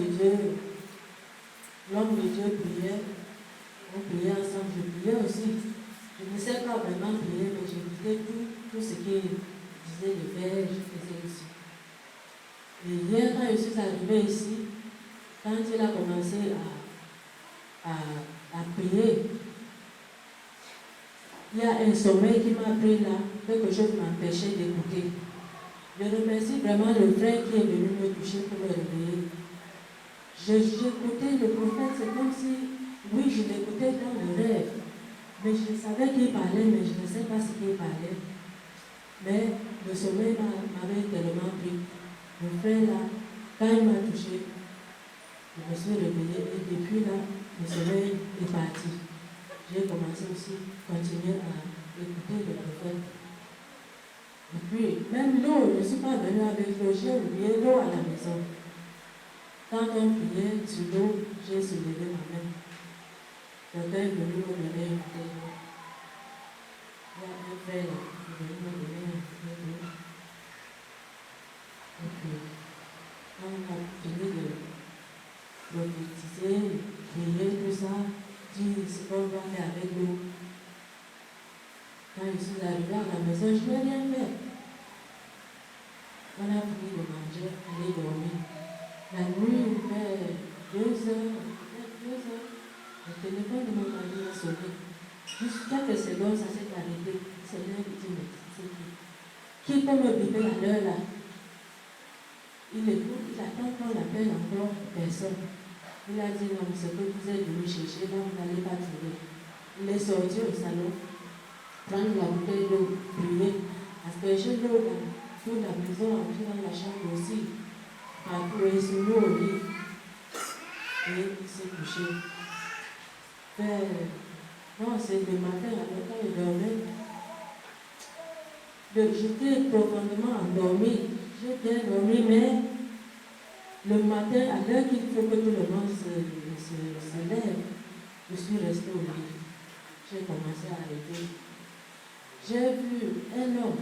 de Dieu priait, on priait ensemble, je priais aussi. Je ne sais pas vraiment prier, mais j'écoutais tout ce qu'il disait de faire, je faisais aussi. Et hier, quand je suis arrivée ici, quand il a commencé à prier, il y a un sommeil qui m'a pris là, quelque chose m'empêchait d'écouter. Je remercie vraiment le frère qui est venu me toucher pour me réveiller. J'écoutais le prophète, c'est comme si, oui, je l'écoutais dans le rêve, mais je savais qu'il parlait, mais je ne sais pas ce qu'il parlait. Mais le sommeil m'avait tellement pris. Le frère là, quand il m'a touché, je me suis réveillée et depuis là, le sommeil est parti. J'ai commencé aussi à continuer à écouter le prophète. Et puis, même l'eau, je ne suis pas venue avec l'eau, j'ai oublié l'eau à la maison. Quand on priait sur l'eau, j'ai soulevé ma main. Quelqu'un est venu me donner une bouteille d'eau. Il y a un frère là, qui est venu me donner une bouteille d'eau. Et puis, quand on a fini de prophétiser, prier, tout ça, dire ce qu'on va faire avec l'eau. Quand je suis arrivée à la maison, je n'ai rien fait. On a fini de manger, aller dormir. La nuit, vers 2 heures, le téléphone de mon mari a sonné. Juste quelques secondes, ça s'est arrêté. C'est l'un qui dit, mais c'est qui peut me biper à l'heure là? Il écoute, il attend qu'on l'appelle encore, personne. Il a dit, non, ce que vous êtes venu chercher, là, vous n'allez pas trouver. Il est sorti au salon, prendre la bouteille d'eau, prier. Parce que j'ai l'eau dans toute la maison, entrée dans la chambre aussi. Partout, il se met au lit. Et il s'est couché. Non, c'est le matin, alors quand il dormait, j'étais profondément endormie. J'ai bien dormi, mais le matin, à l'heure qu'il faut que tout le monde se lève, je suis restée au lit. J'ai commencé à arrêter. J'ai vu un homme.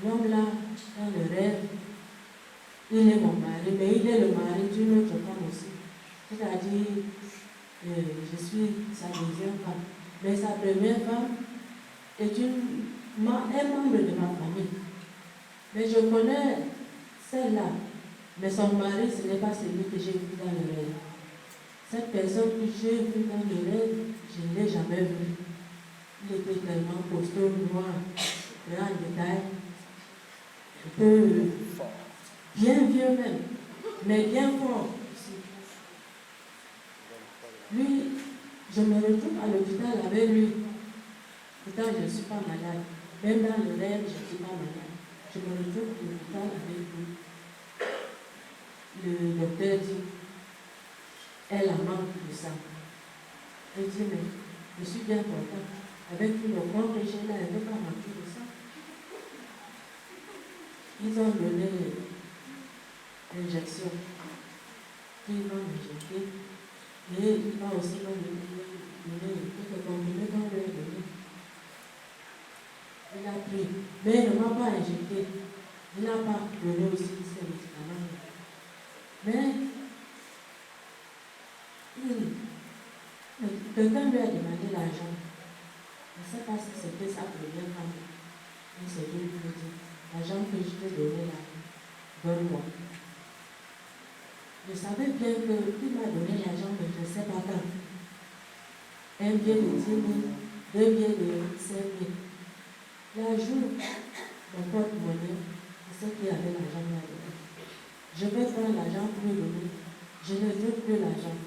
L'homme là, dans le rêve, il est mon mari, mais il est le mari d'une autre femme aussi. C'est-à-dire, je suis sa deuxième femme. Mais sa première femme est un membre de ma famille. Mais je connais celle-là. Mais son mari, ce n'est pas celui que j'ai vu dans le rêve. Cette personne que j'ai vue dans le rêve, je ne l'ai jamais vue. Il était tellement costaud, noir, grand détail. Un peu bien vieux même, mais bien fort aussi. Lui, je me retrouve à l'hôpital avec lui. Pourtant, je ne suis pas malade. Même dans le rêve, je ne suis pas malade. Je me retrouve à l'hôpital avec lui. Le docteur dit, elle a manque de sang. Elle dit, mais je suis bien content. Avec tout le corps que j'ai là, elle ne peut pas manquer de sang. Ils ont donné l'injection. Ils vont m'injecter. Et il va aussi me donner quelques comprimés qu'on lui a donné. Il a pris. Mais il ne m'a pas injecté. Il n'a pas donné aussi ces médicaments. Mais quelqu'un lui a demandé l'argent. Je ne sais pas si c'était sa première femme. Il s'est dit, l'argent que je t'ai donné là, donne-moi. Je savais bien qu'il m'a donné l'argent, mais je ne sais pas quand. Un billet de 10 000, 2 billets de 5 000. La jour, mon porte-monnaie, c'est ce qui avait l'argent là-dedans. Je vais prendre l'argent pour lui donner. Je ne veux plus l'argent.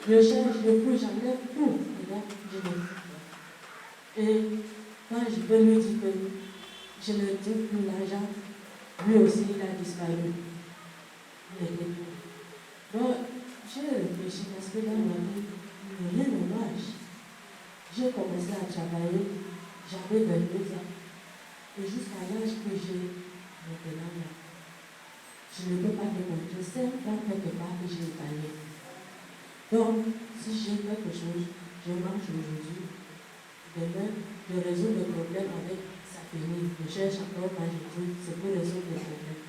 Je cherche, je fouille, j'enlève tout. Et là, je ne veux plus. Et quand je veux lui dire que je ne veux plus l'argent, lui aussi, il a disparu. Il était plus. Donc, j'ai réfléchi parce que dans ma vie, il n'y a rien de dommage. J'ai commencé à travailler, j'avais 22 ans. Et jusqu'à l'âge que j'ai maintenant là, je ne peux pas démontrer 5 ans quelque part que j'ai épargné. Donc, si j'ai quelque chose, je mange aujourd'hui. Demain, je résous le problème avec sa famille. Je cherche encore quand je dis, c'est pour résoudre le problème.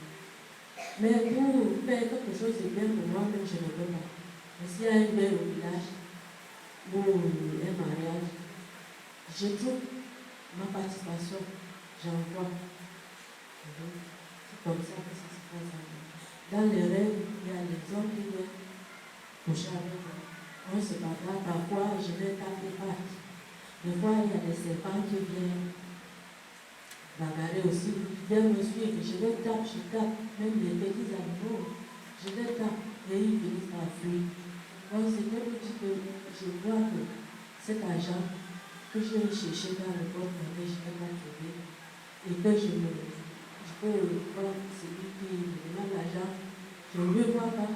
Mais pour faire quelque chose de bien pour moi-même, je ne peux pas. Mais s'il y a un bain au village ou un mariage, je trouve ma participation, j'envoie. C'est comme ça que ça se passe. Dans les rêves, il y a les hommes qui viennent coucher avec moi. On se battra, parfois je vais taper pattes. Des fois, il y a des serpents qui viennent bagarrer aussi, ils viennent me suivre. Je les tape, même les petits animaux, je les tape et ils finissent par fuir. Donc, c'est pour dire que je vois que cet argent que j'ai cherché dans le porte-monnaie, je ne l'ai pas trouvé. Et que je peux voir celui qui me demande l'argent, je ne le vois pas.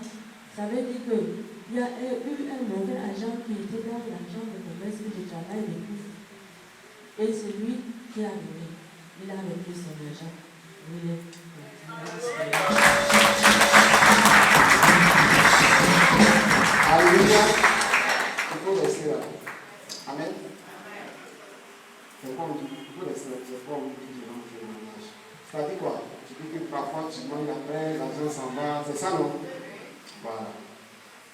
Ça veut dire qu'il y a eu un mauvais agent qui était dans l'argent de commerce que je travaille depuis. Et c'est lui qui a donné. Il a repris son argent. Il est Alléluia. Il faut rester là. Amen. C'est comme il faut rester là. C'est comme on dit durant le mariage. C'est-à-dire quoi? Tu dis que parfois tu manges après, l'argent s'en va. C'est ça, non? Voilà.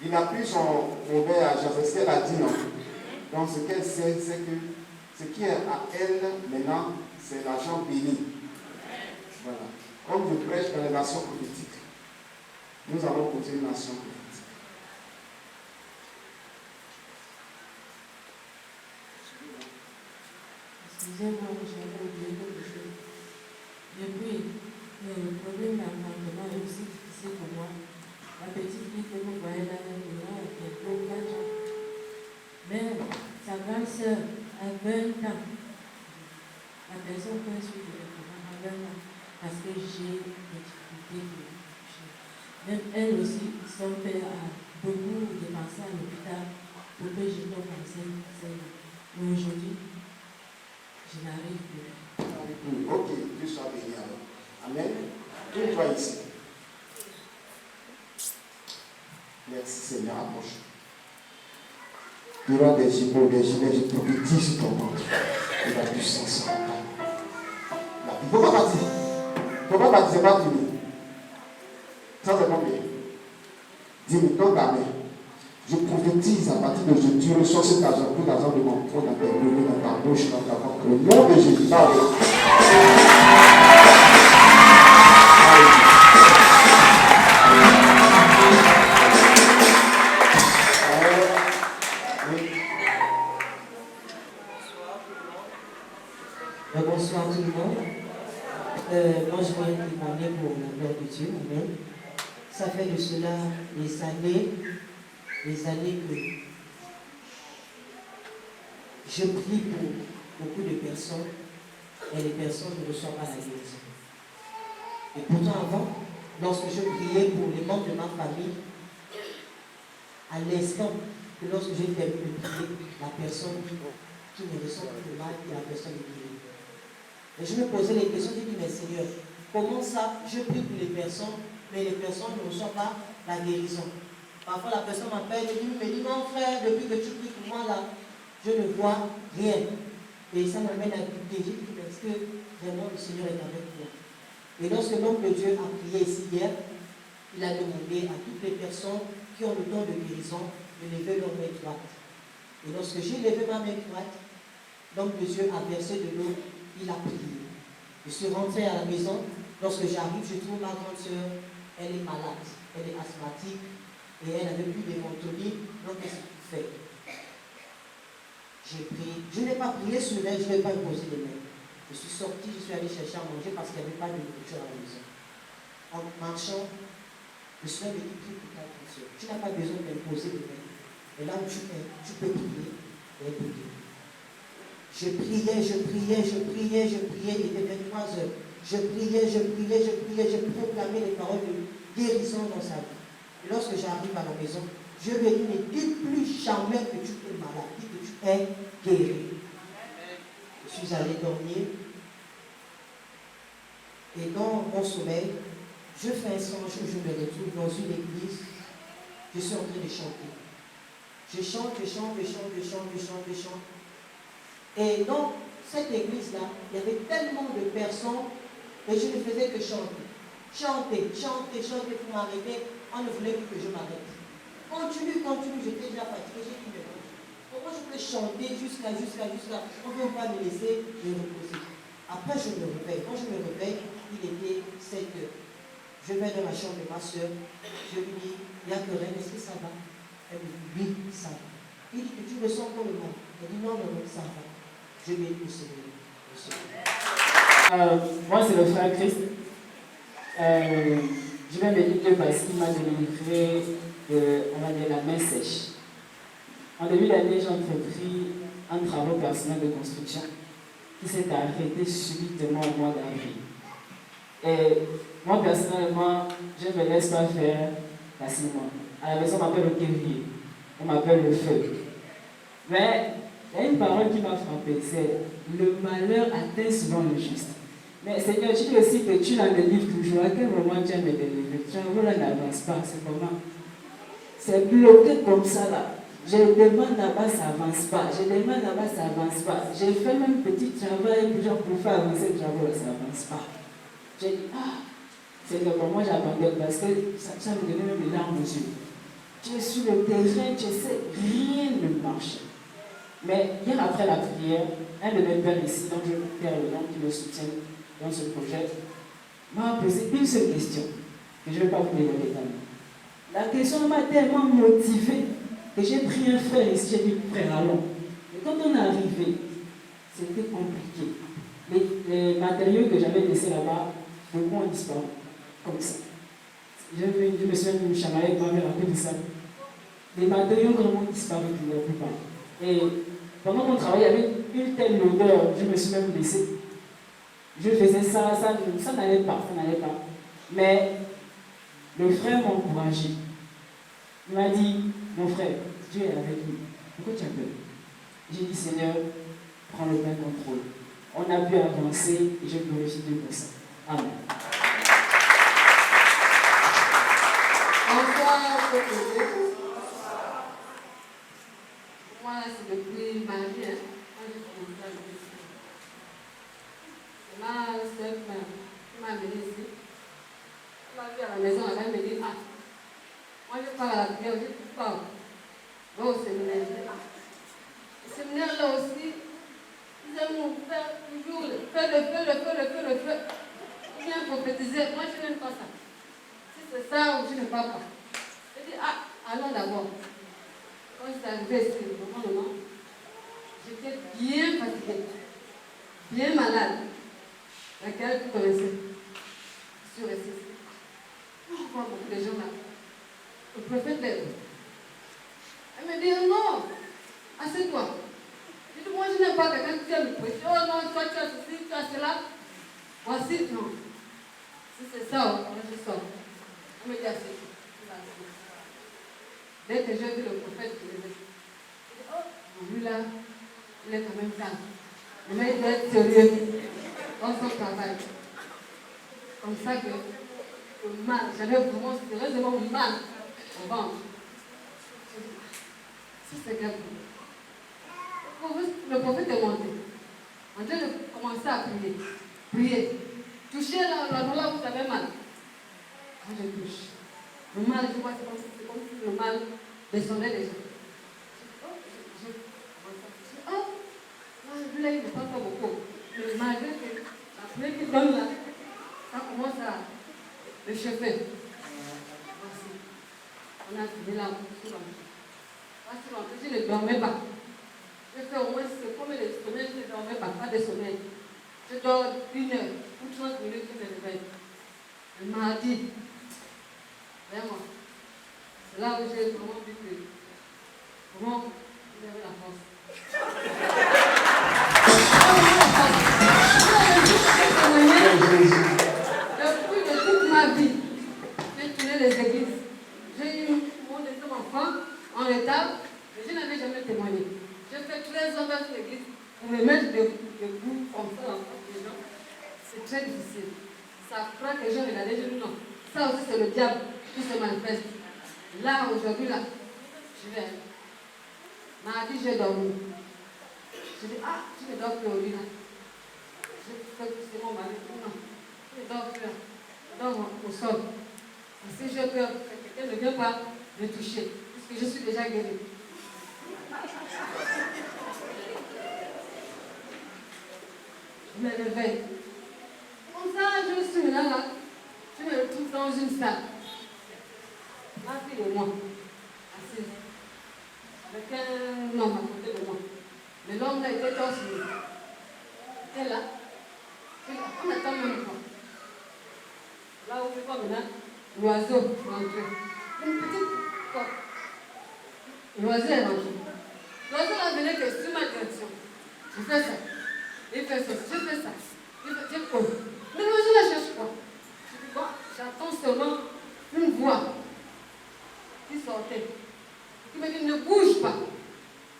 Il a pris son mauvais argent. C'est ce qu'elle a dit, non? Donc ce qu'elle sait, c'est que ce qui est à elle maintenant, c'est l'argent béni. Voilà. Comme je prêche dans les nations prophétiques, nous allons continuer une nation prophétique. Excusez-moi, j'avais oublié quelque chose. Depuis, le problème d'appartement est aussi difficile pour moi. La petite fille que vous voyez là, elle est pour 4 ans. Mais sa grande sœur a 20 ans. La personne peut suivre le programme à 20 ans parce que j'ai des difficultés de toucher. Même elle aussi, son père a beaucoup dépensé à l'hôpital pour que je tombe enceinte. Mais aujourd'hui, je n'arrive plus. Ok, Dieu soit béni alors. Amen. Tourne-toi ici. Merci Seigneur, approche. Il y aura des jumeaux, des gilets, je prophétise sur ton ventre. Et la puissance. Il ne faut pas partir. Il ne faut pas partir, c'est pas fini. Ça c'est combien? Dis-moi, donne ta main. Je prophétise à partir d'aujourd'hui, tu reçois cet argent, tout l'argent de mon trône dans tes brûlés, dans ta bouche, dans ta ventre. Le nom de Jésus, parle. Bonsoir tout le monde. Moi je viens témoigner pour la gloire de Dieu. Amen. Ça fait de cela des années que je prie pour beaucoup de personnes et les personnes ne reçoivent pas la guérison. Et pourtant avant, lorsque je priais pour les membres de ma famille, à l'instant que lorsque j'ai terminé de prier, la personne qui ne ressent plus de mal et la personne est guérie. Et je me posais les questions, je dis, mais Seigneur, comment ça, je prie pour les personnes, mais les personnes ne reçoivent pas la guérison. Parfois la personne m'appelle et me dit, non frère, depuis que tu pries pour moi là, je ne vois rien. Et ça m'amène à douter. J'ai dit, est-ce que vraiment le Seigneur est avec moi? Et lorsque l'homme de Dieu a prié ici hier, il a demandé à toutes les personnes qui ont le don de guérison de lever leur main droite. Et lorsque j'ai levé ma main droite, l'homme de Dieu a versé de l'eau, il a prié. Je suis rentré à la maison. Lorsque j'arrive, je trouve ma grande soeur, elle est malade, elle est asthmatique et elle n'avait plus de ventoline. Donc qu'est-ce qu'il fait? J'ai prié. Je n'ai pas prié sur elle, je ne vais pas imposer les mains. Je suis sorti, je suis allé chercher à manger parce qu'il n'y avait pas de nourriture à la maison. En marchant, le Seigneur me dit, prie pour ta grande soeur. Tu n'as pas besoin d'imposer les mains. Et là où tu es, tu peux prier et prier. Je priais, il était 23 heures. Je priais, je proclamais les paroles de guérison dans sa vie. Et lorsque j'arrive à la maison, je lui ai dit, ne dis plus jamais que tu es malade, dis que tu es guéri. Je suis allé dormir. Et dans mon sommeil, je fais un songe où je me retrouve dans une église. Je suis en train de chanter. Je chante. Et dans cette église-là, il y avait tellement de personnes et je ne faisais que chanter. Chanter pour m'arrêter. On ne voulait plus que je m'arrête. Continue, j'étais déjà fatiguée, j'ai dit, mais comment je peux chanter jusqu'à, on ne veut pas me laisser me reposer. Après, je me réveille. Quand je me réveille, il était 7 heures. Je vais dans la chambre de ma soeur, je lui dis, il n'y a que rien, est-ce que ça va? Elle me dit, oui, ça va. Il dit que tu ressens pour le mal. Elle dit, non, ça va. Je vais le Seigneur. Moi, c'est le frère Christ. Je vais bénir Dieu parce qu'il m'a délivré de, on va dire, la main sèche. En début d'année, j'ai entrepris un travail personnel de construction qui s'est arrêté subitement au mois d'avril. Et moi, personnellement, je ne me laisse pas faire facilement. À la maison, on m'appelle le guerrier, on m'appelle le feu. Mais il y a une parole qui m'a frappé, c'est le malheur atteint souvent le juste. Mais Seigneur, tu dis aussi que tu la délivres toujours. À quel moment tu as me délivré? Là n'avance pas, c'est comment? C'est bloqué comme ça là. Je demande là-bas, ça n'avance pas. Je demande là-bas, ça n'avance pas. J'ai fait même petit travail pour faire avancer le travail, ça n'avance pas. J'ai dit, Seigneur, pour moi j'abandonne parce que ça me donnait même les larmes aux yeux. Tu es sur le terrain, tu sais, rien ne marche. Mais hier après la prière, un de mes pères ici, dont je perds le nom, qui me soutient dans ce projet, m'a posé une seule question, que je ne vais pas vous dévoiler également. La question m'a tellement motivée que j'ai pris un frère ici, j'ai dit, frère, allons. Et quand on est arrivé, c'était compliqué. Les matériaux que j'avais laissés là-bas, beaucoup ont disparu, comme ça. Je me suis même chamaillé avec ma mère à cause de ça. Les matériaux vraiment disparu pour la plupart. Et pendant qu'on travaillait, il y avait une telle odeur, je me suis même blessé. Je faisais ça n'allait pas, Mais le frère m'a encouragé. Il m'a dit, mon frère, Dieu est avec nous. Pourquoi tu as peur? J'ai dit, Seigneur, prends le plein contrôle. On a pu avancer et je glorifie Dieu pour ça. Amen. Bonsoir, moi, c'est depuis ma vie. Quand j'ai commencé à le faire. C'est ma soeur qui m'a amenée ici. Elle m'a vu à la maison, elle m'a dit, moi je pars à la prière, je ne pas. Va au séminaire. Le séminaire là aussi, ils aiment faire toujours le feu. Ils viennent prophétiser. Moi je n'aime pas ça. Si c'est ça, je ne pars pas. Je dis, allons d'abord. Quand je suis arrivée ici, au moment, j'étais bien fatiguée, bien malade. Laquelle vous connaissez? Sur ici. On voit beaucoup de gens là. Le prophète lève. Elle me dit, non, assieds-toi. Je dis, moi je n'aime pas quelqu'un qui vient me prêcher. Oh non, toi tu as ceci, tu as cela. Voici, non. Si c'est ça, moi je sors. Elle me dit, assieds-toi. Dès que j'ai vu le prophète, je me dis, lui là, il est quand même calme. Le mec doit être sérieux dans son travail. Comme ça que le mal, j'avais vraiment sérieusement mal au ventre. Si c'est grave. Le prophète est monté. En train de commencer à prier. Prier. Toucher là où vous avez mal. Quand je touche, le mal, je vois, c'est comme si le mal descendait déjà. Là, il ne parle pas beaucoup. Mais malgré que la prière qu'il donne là, ça commence à le chauffer. Voici. On a fini là, sur l'entrée. Je ne dormais pas. Je fais au moins, c'est comme les sommeils, je ne dormais pas de sommeil. Je dors 1 heure ou 30 minutes, je me réveille. Elle m'a dit, vraiment, c'est là où j'ai vraiment vu que, vraiment, il avait la force. Depuis de toute ma vie, j'ai tourné les églises. J'ai eu mon deuxième enfant en retard, mais je n'avais jamais témoigné. J'ai fait 13 ans dans l'église pour me mettre debout comme ça en face des gens. C'est très difficile. Ça prend que les gens regardent, je dis non. Ça aussi, c'est le diable qui se manifeste. Là, aujourd'hui, là, je vais. Mardi, j'ai dormi. Je dis, tu ne dors plus au lit là. Je fais pousser mon mari. Non, je ne dors plus là. Je dors au sol. Et si j'ai peur que quelqu'un ne vient pas me toucher, puisque je suis déjà guérie. Je me réveille. Comme ça, je suis là. Je me retrouve dans une salle. Ma fille et moi, assise. Avec un homme à côté de moi. Mais l'homme là était torse nu. Il était là. On attend même pas. Là où je vois maintenant, l'oiseau est rentré. Une petite porte. L'oiseau est rentré. L'oiseau là venait que sur ma direction. Je fais ça. Il fait ça. Je fais ça. Je cours. Mais l'oiseau là cherche quoi? Je dis bon, j'attends seulement une voix qui sortait. Qui me dit ne bouge pas.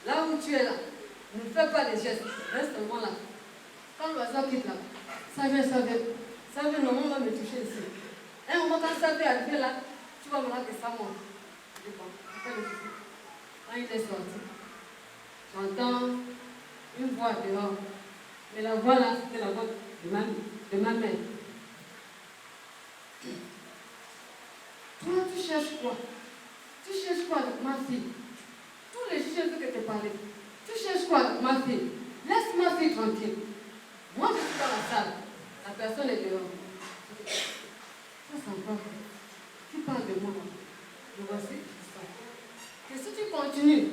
Là où tu es là. Ne fais pas les gestes, reste seulement là. Quand l'oiseau quitte là, Ça vient, normalement, va me toucher ici. Un moment, quand ça vient arriver là, tu vas me voir que ça monte. Je dis, bon, pas de souci. Quand il est sorti, j'entends une voix dehors. Mais la voix là, c'était la voix de ma mère. Toi, tu cherches quoi? Tu cherches quoi avec ma fille? Tous les jours que tu parlais. Tu cherches quoi avec ma fille? Laisse ma fille tranquille. Moi, je suis dans la salle. La personne est dehors. Ça sent pas. Tu parles de moi. Je vois ce qui se passe. Et si tu continues,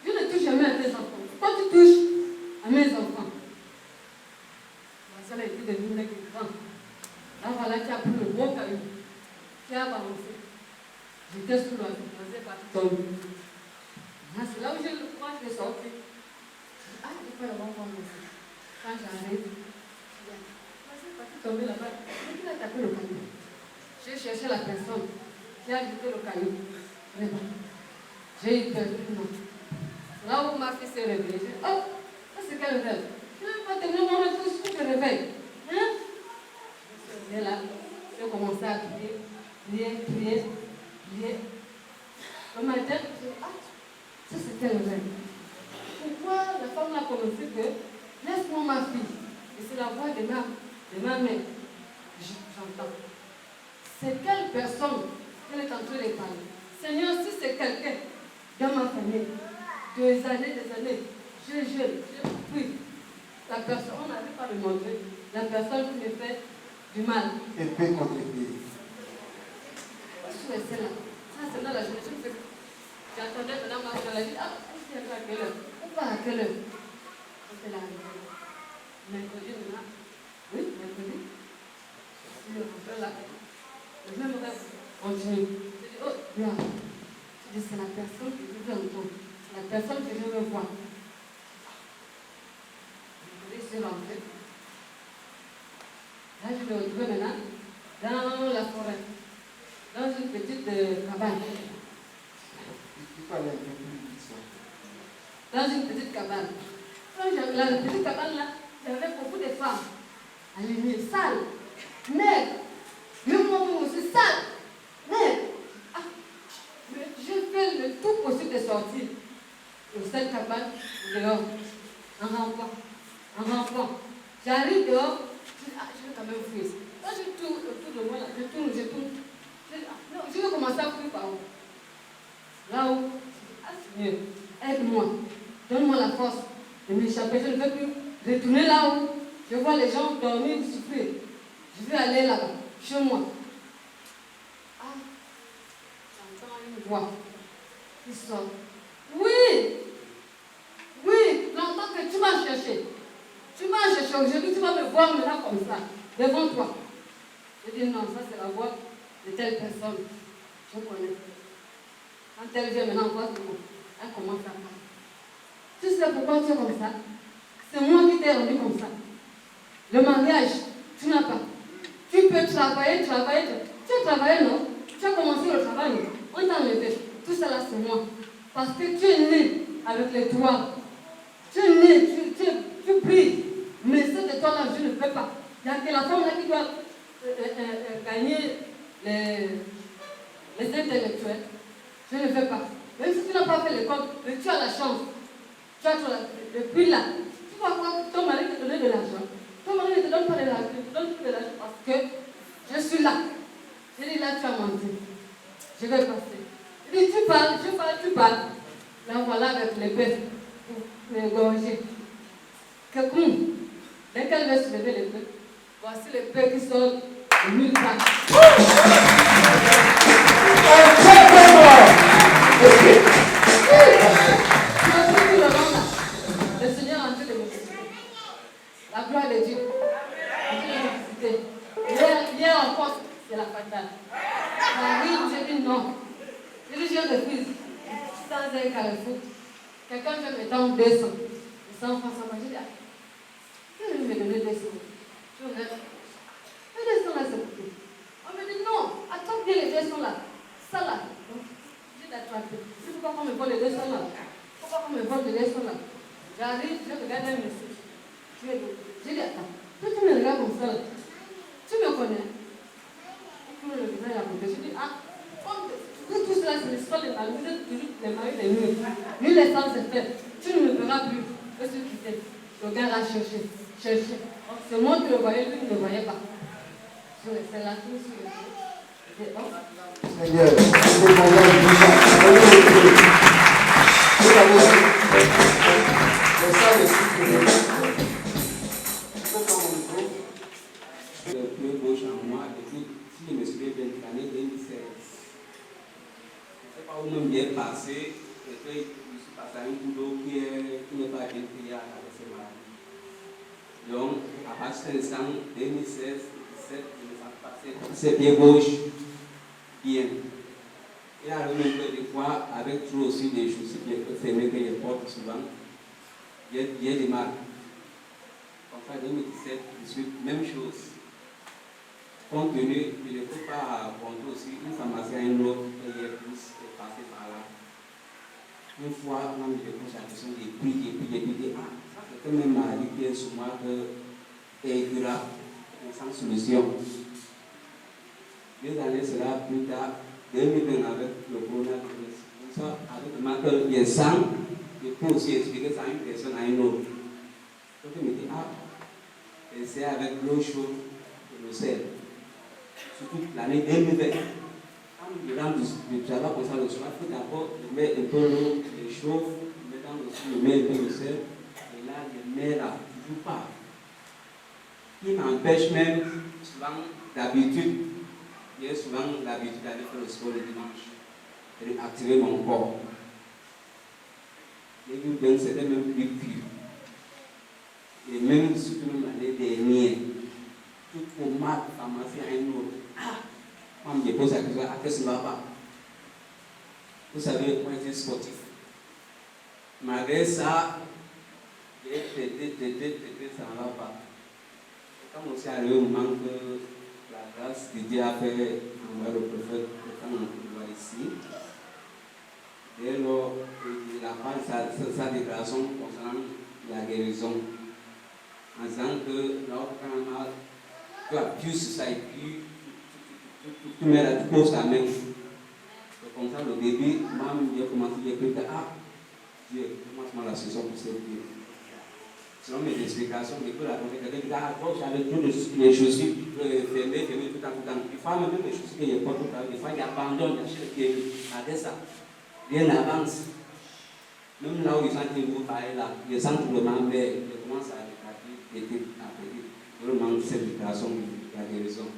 je ne touche jamais à tes enfants. Quand tu touches à mes enfants, la salle a été devenue grand. Là, voilà, tu as pris le gros caillou. Tu as balancé. J'étais sous l'oiseau. Je n'osais pas tomber. C'est là où je le crois que je suis sorti. Ah, il faut l'avoir comme ça. Quand j'arrive, je suis partie tomber là-bas. Qui a tapé le caillou? J'ai cherché la personne qui a jeté le caillou. J'ai eu peur. Là où ma fille s'est réveillée, j'ai dit, oh, ça c'est quel rêve? Je ne vais pas terminer mon rêve, je te réveille. Hein? Je suis là, j'ai commencé à prier. Le matin, je me dis, ah, ça c'est quel rêve? Pourquoi la femme a commencé que laisse-moi ma fille? Et c'est la voix de ma mère. J'entends. C'est quelle personne qu'elle est en train de parler? Seigneur, si c'est quelqu'un dans ma famille, des années, je prie. La personne, on n'arrive pas à le montrer. La personne qui me fait du mal. Épée contre épée. Je suis restée là. Ça, c'est dans la journée. J'attendais maintenant ma soeur. Elle a dit, ah, c'est à quelle heure? Ou pas à quelle heure? C'était là. Mercredi, maintenant. Oui, mercredi. Je suis rentrée là. Je me continue. Je dis, oh, là. Je dis, c'est la personne que je veux entendre. C'est la personne que je veux voir. Je suis rentrée. Là, je me retrouve maintenant dans la forêt. Dans une petite cabane. Il faut aller un peu plus vite. Dans une petite cabane. Dans la petite cabane là, il y avait beaucoup de femmes. Alignées, sales, maigres. Même moi aussi, sale. Mais, je fais le tout possible de sortir de cette cabane dehors. En rampant. J'arrive dehors, je dis, ah, je vais quand même fuir. Quand je tourne autour de moi, là, je tourne. Je dis, ah, non, je vais commencer à fuir par où? Là où, ah, Seigneur, aide-moi. Donne-moi la force de m'échapper. Je ne veux plus retourner là où je vois les gens dormir ou souffrir. Je vais aller là-bas, chez moi. Ah, j'entends une voix qui sort. Oui, j'entends que tu m'as cherché. Aujourd'hui, tu vas me voir maintenant comme ça, devant toi. Je dis non, ça c'est la voix de telle personne. Je connais. Quand elle vient maintenant voir tout le monde, elle commence à parler. Tu sais pourquoi tu es comme ça? C'est moi qui t'ai rendu comme ça. Le mariage, tu n'as pas. Tu peux travailler. Tu as travaillé, non? Tu as commencé le travail, on t'a enlevé. Tout cela, c'est moi. Parce que tu es né avec les toits. Tu es né, tu pries. Mais ce de toi là, je ne peux pas. Il n'y a que la femme là qui doit gagner les intellectuels. Je ne veux pas. Même si tu n'as pas fait l'école, mais tu as la chance. Depuis là, tu vas voir ton mari te donner de l'argent. Ton mari ne te donne pas de l'argent, il te donne plus de l'argent parce que je suis là. Je dis là, tu as menti. Je vais passer. Il dit, tu parles. Là, voilà avec l'épée pour l'égorger. Quelqu'un, dès qu'elle va se lever l'épée, voici l'épée qui sort de nulle part. Le Seigneur est en train de me visiter. La gloire de Dieu est en train de me visiter. Hier encore, c'est la fatale. Oui, j'ai dit non. J'ai dit, je refuse. Dans un carrefour, quelqu'un vient me tendre 200. 200 francs, ça m'a dit, qui veut me donner 200? Je regarde. Les 200 là, c'est pour qui? On me dit non, attends bien les 200 là. Ça là. J'ai d'attraper. C'est pourquoi on me vole les 200 là. Pourquoi on me vole les 200 là? J'arrive, je regarde un monsieur. J'ai dit, attends, Toi, tu me regardes comme ça. Tu me connais. Tu me le visage à côté. Je dis, ah, tout cela, c'est l'histoire de ma vie. Vous êtes toujours les maris des murs. Lui, les femmes, c'est fait. Tu ne me verras plus. Je suis quitté. Le gars a cherché. C'est moi qui le voyais, lui qui ne le voyait pas. C'est la chose sur le jeu. Seigneur, c'est mon Dieu. C'est ça le cycle. Le plus gauche en moi, depuis, si je me souviens bien de l'année 2016. Je ne sais pas où même bien passé, et que je suis passé à un boulot qui n'est pas bien payé à la ces maladies. Donc, à partir de l'instant, 2016, 2017, je me sens passé c'est bien gauche, bien. Il arrive même que des fois, avec trop aussi des choses bien fermées que je porte souvent, il y a des mal. Comme ça, 2017, je suis même chose. Compte tenu, je ne peux pas compter aussi une pharmacie à une autre et il plus passer par là. Une fois, on me pose la question des prix, ah, ça c'est quand même maladie qui est sur moi que est grave, sans solution. 2 années cela, plus tard, 2020 avec le coronavirus. Avec le manque de sang, je peux aussi expliquer ça à une personne à une autre. Donc je me dis, ah, c'est avec l'eau chaude et le sel. Surtout l'année 2020. Quand je rentre du travail comme ça le soir, il faut d'abord mettre un peu l'eau, je chauffe, je mets dans le sel, je mets un peu le sel, et là je mets là, toujours pas. Il m'empêche même, souvent d'habitude, j'ai souvent l'habitude d'aller faire le sport le dimanche, et d'activer mon corps. Et donc c'était même plus pur. Et même surtout l'année dernière, tout au mat, pharmacie à une autre. Ah, moi je me pose la question, qu'est-ce que ça ne va pas? Vous savez, moi j'étais sportif. Malgré ça, j'ai traité, ça ne va pas. Et quand on s'est arrivé au moment que la grâce de Dieu a fait envoyer le prophète quand on le voit ici, dès lors, il a fait sa déclaration concernant la guérison. En disant que lorsqu'on a tu appuies sur ça et puis tu mets là, tu poses ta main. Donc, comme ça, au début, moi, j'ai commencé à dire que Dieu, commence la saison pour cette vie. Selon mes explications, je peux la trouver quelqu'un qui dit j'avais toutes les chaussures fermées tout le temps. Il faut même les chaussures qu'il porte tout le temps. Des fois, il abandonne, il achète les pieds. Regardez ça. Rien n'avance. Même là où ils sont vous parler là, ils sentent vraiment, mais ils commencent à déclarer petit à petit. Vraiment, cette déclaration de la guérison.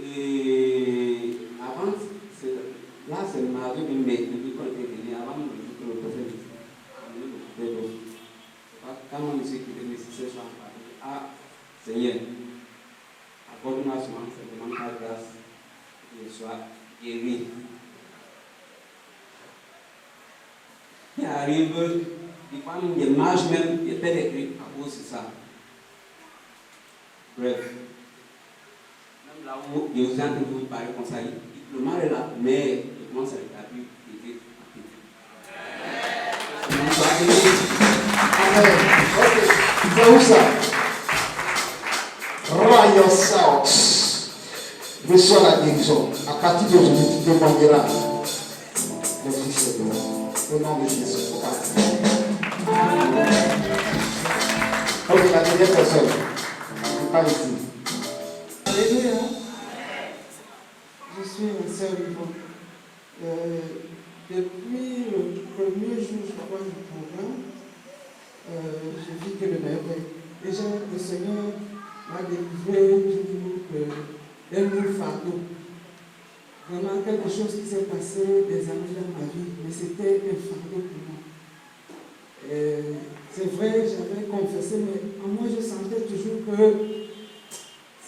Et avant, là, c'est le mari de mes depuis qu'on était venu, avant que le prophète quand on dit que les nécessaires sont partis, ah, Seigneur, accorde-moi souvent, simplement ta grâce, que je sois guéri. Il arrive, des fois, il marche même, il perd des grippes à cause de ça. Bref, même là où il y a des gens qui vous parlent comme ça, le mal est là, mais il commence à rétablir, il était Amen. Ok. C'est où ça? Roy yourselves. Reçois la guérison. À partir d'aujourd'hui, tu demanderas le Fils de Dieu. Au nom de Jésus. Ok, la dernière personne. Je parle ici. Alléluia. Je suis une sœur vivante. Depuis le premier jour, je crois, du programme, je vis que le merveille. Déjà, le Seigneur m'a délivré d'un lourd fardeau. Vraiment quelque chose qui s'est passé des années dans ma vie, mais c'était un fardeau pour moi. C'est vrai, j'avais confessé, mais en moi je sentais toujours que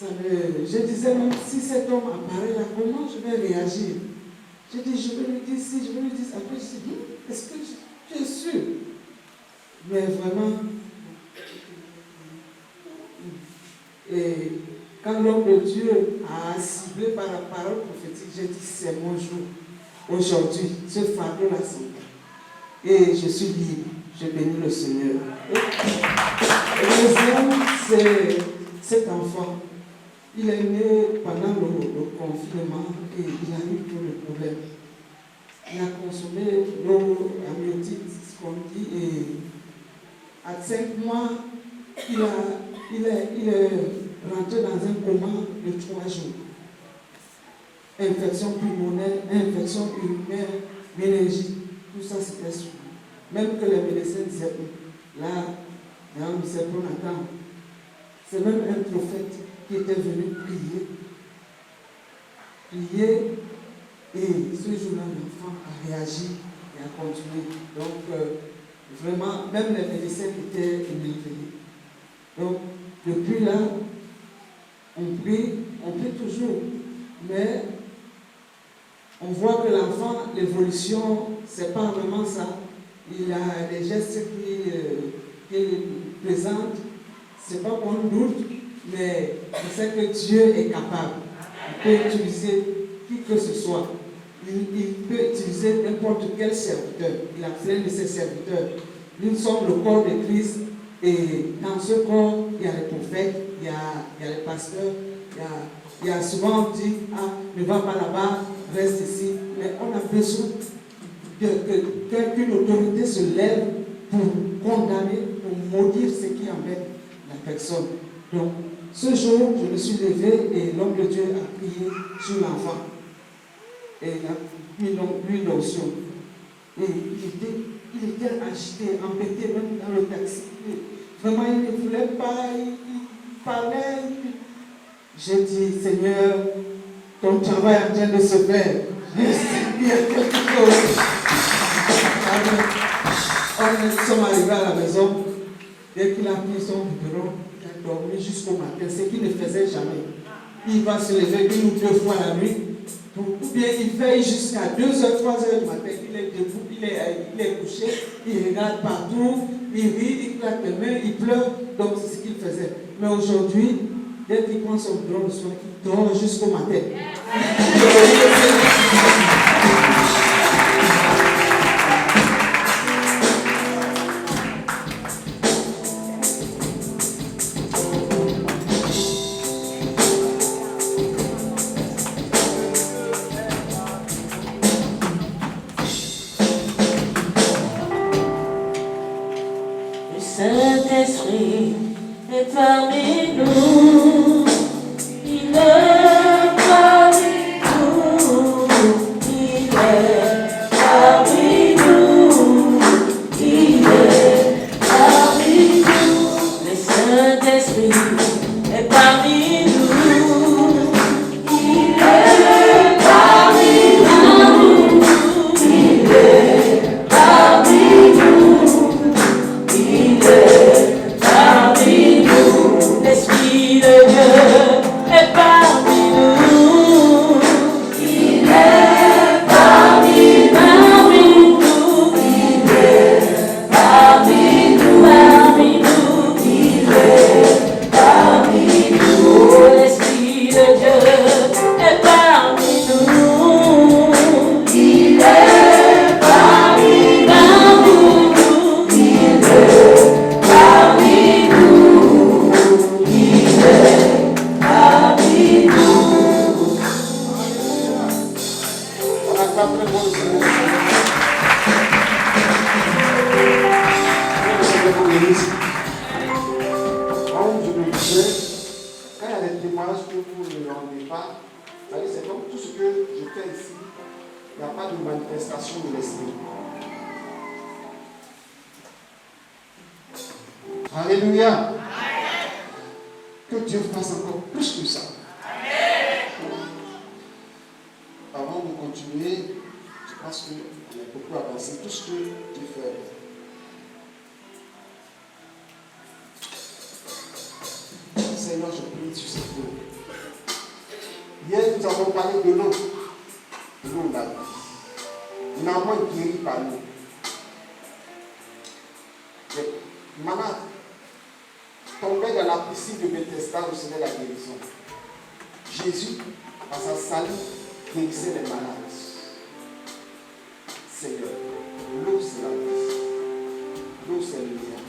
je disais même si cet homme apparaît là, comment je vais réagir? Je dis, je vais lui dire si, je vais lui dire ça. Après, je dis, est-ce que tu es sûr? Mais vraiment, et quand l'homme de Dieu a ciblé par la parole prophétique, j'ai dit, c'est mon jour. Aujourd'hui, ce fardeau l'a semblé. Et je suis libre. Je bénis le Seigneur. Et le deuxième, c'est cet enfant. Il est né pendant le confinement et il a eu tous les problèmes. Il a consommé l'eau amniotique, ce qu'on dit, et à 5 mois, il est rentré dans un coma de 3 jours. Infection pulmonaire, infection urinaire, méningite, tout ça c'était sûr. Même que les médecins disaient, là, on ne sait pas attendre. C'est même un prophète qui était venu prier. Et ce jour-là, l'enfant a réagi et a continué. Donc, vraiment, même les médecins étaient émerveillés. Donc, depuis là, on prie toujours. Mais on voit que l'enfant, l'évolution, c'est pas vraiment ça. Il a des gestes qu'il présente. C'est pas qu'on doute, mais je sais que Dieu est capable. Il peut utiliser qui que ce soit. Il peut utiliser n'importe quel serviteur. Il a plein de ses serviteurs. Nous sommes le corps de Christ et dans ce corps, il y a les prophètes, il y a les pasteurs, il y a souvent on dit, ne va pas là-bas, reste ici. Mais on a besoin qu'une autorité se lève pour condamner, pour maudire ce qui embête la personne. Donc, ce jour, je me suis levé et l'homme de Dieu a prié sur l'enfant. Et il a mis l'huile d'onction. Et il était agité, embêté, même dans le taxi. Vraiment, il ne voulait pas, il parlait. J'ai dit, Seigneur, ton travail est en train de se faire. Il y a quelque chose. Nous sommes arrivés à la maison. Dès qu'il a pris son biberon, il a dormi jusqu'au matin, ce qu'il ne faisait jamais. Il va se lever 1 ou 2 fois la nuit. Ou bien il veille jusqu'à 2h, 3h du matin, il est debout, il est couché, il regarde partout, il rit, il claque les mains, il pleure. Donc c'est ce qu'il faisait. Mais aujourd'hui, dès qu'il prend son biberon le soir, il dort jusqu'au matin. Saint-Esprit est parmi nous, il est parmi nous, il est parmi nous, il est parmi nous. Le Saint-Esprit est parmi nous, il est parmi nous, il est parmi nous. Il est parmi nous, l'Esprit de Dieu est parmi nous. Il est parmi nous, il est parmi nous, il est parmi nous, l'Esprit de Dieu est parmi nous. Il est parmi nous, il est parmi nous, il est parmi nous. On acclame très bon le Seigneur. Comme je le disais, quand il y a des témoignages que vous ne rendez pas, c'est comme tout ce que je fais ici, il n'y a pas de manifestation de l'esprit. Alléluia. Que Dieu fasse encore plus que ça. Avant de continuer, je pense qu'on a beaucoup avancé. Tout ce que tu fais. Seigneur, je prie sur cette eau. Hier, nous avons parlé de l'eau. De l'eau de la vie. Néanmoins guéri par nous. Les malades tombaient dans la piscine de Bethesda, recevaient la guérison. Jésus, par sa salive, guérissait les malades. Seigneur, l'eau c'est la vie. L'eau c'est le lien.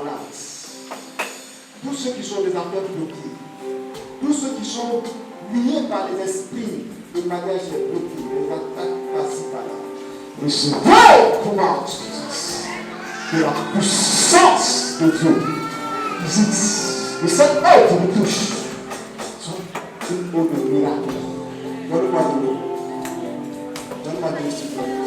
malades, tous ceux qui sont des affaires bloquées, tous ceux qui sont liés par les esprits de mariage bloqués, les attaques par-ci par-là. Recevez comment de la puissance de Dieu. Et cette aide qui nous touche sont une eau de miracle. Donne-moi de l'eau. Donne-moi de l'eau, s'il te plaît.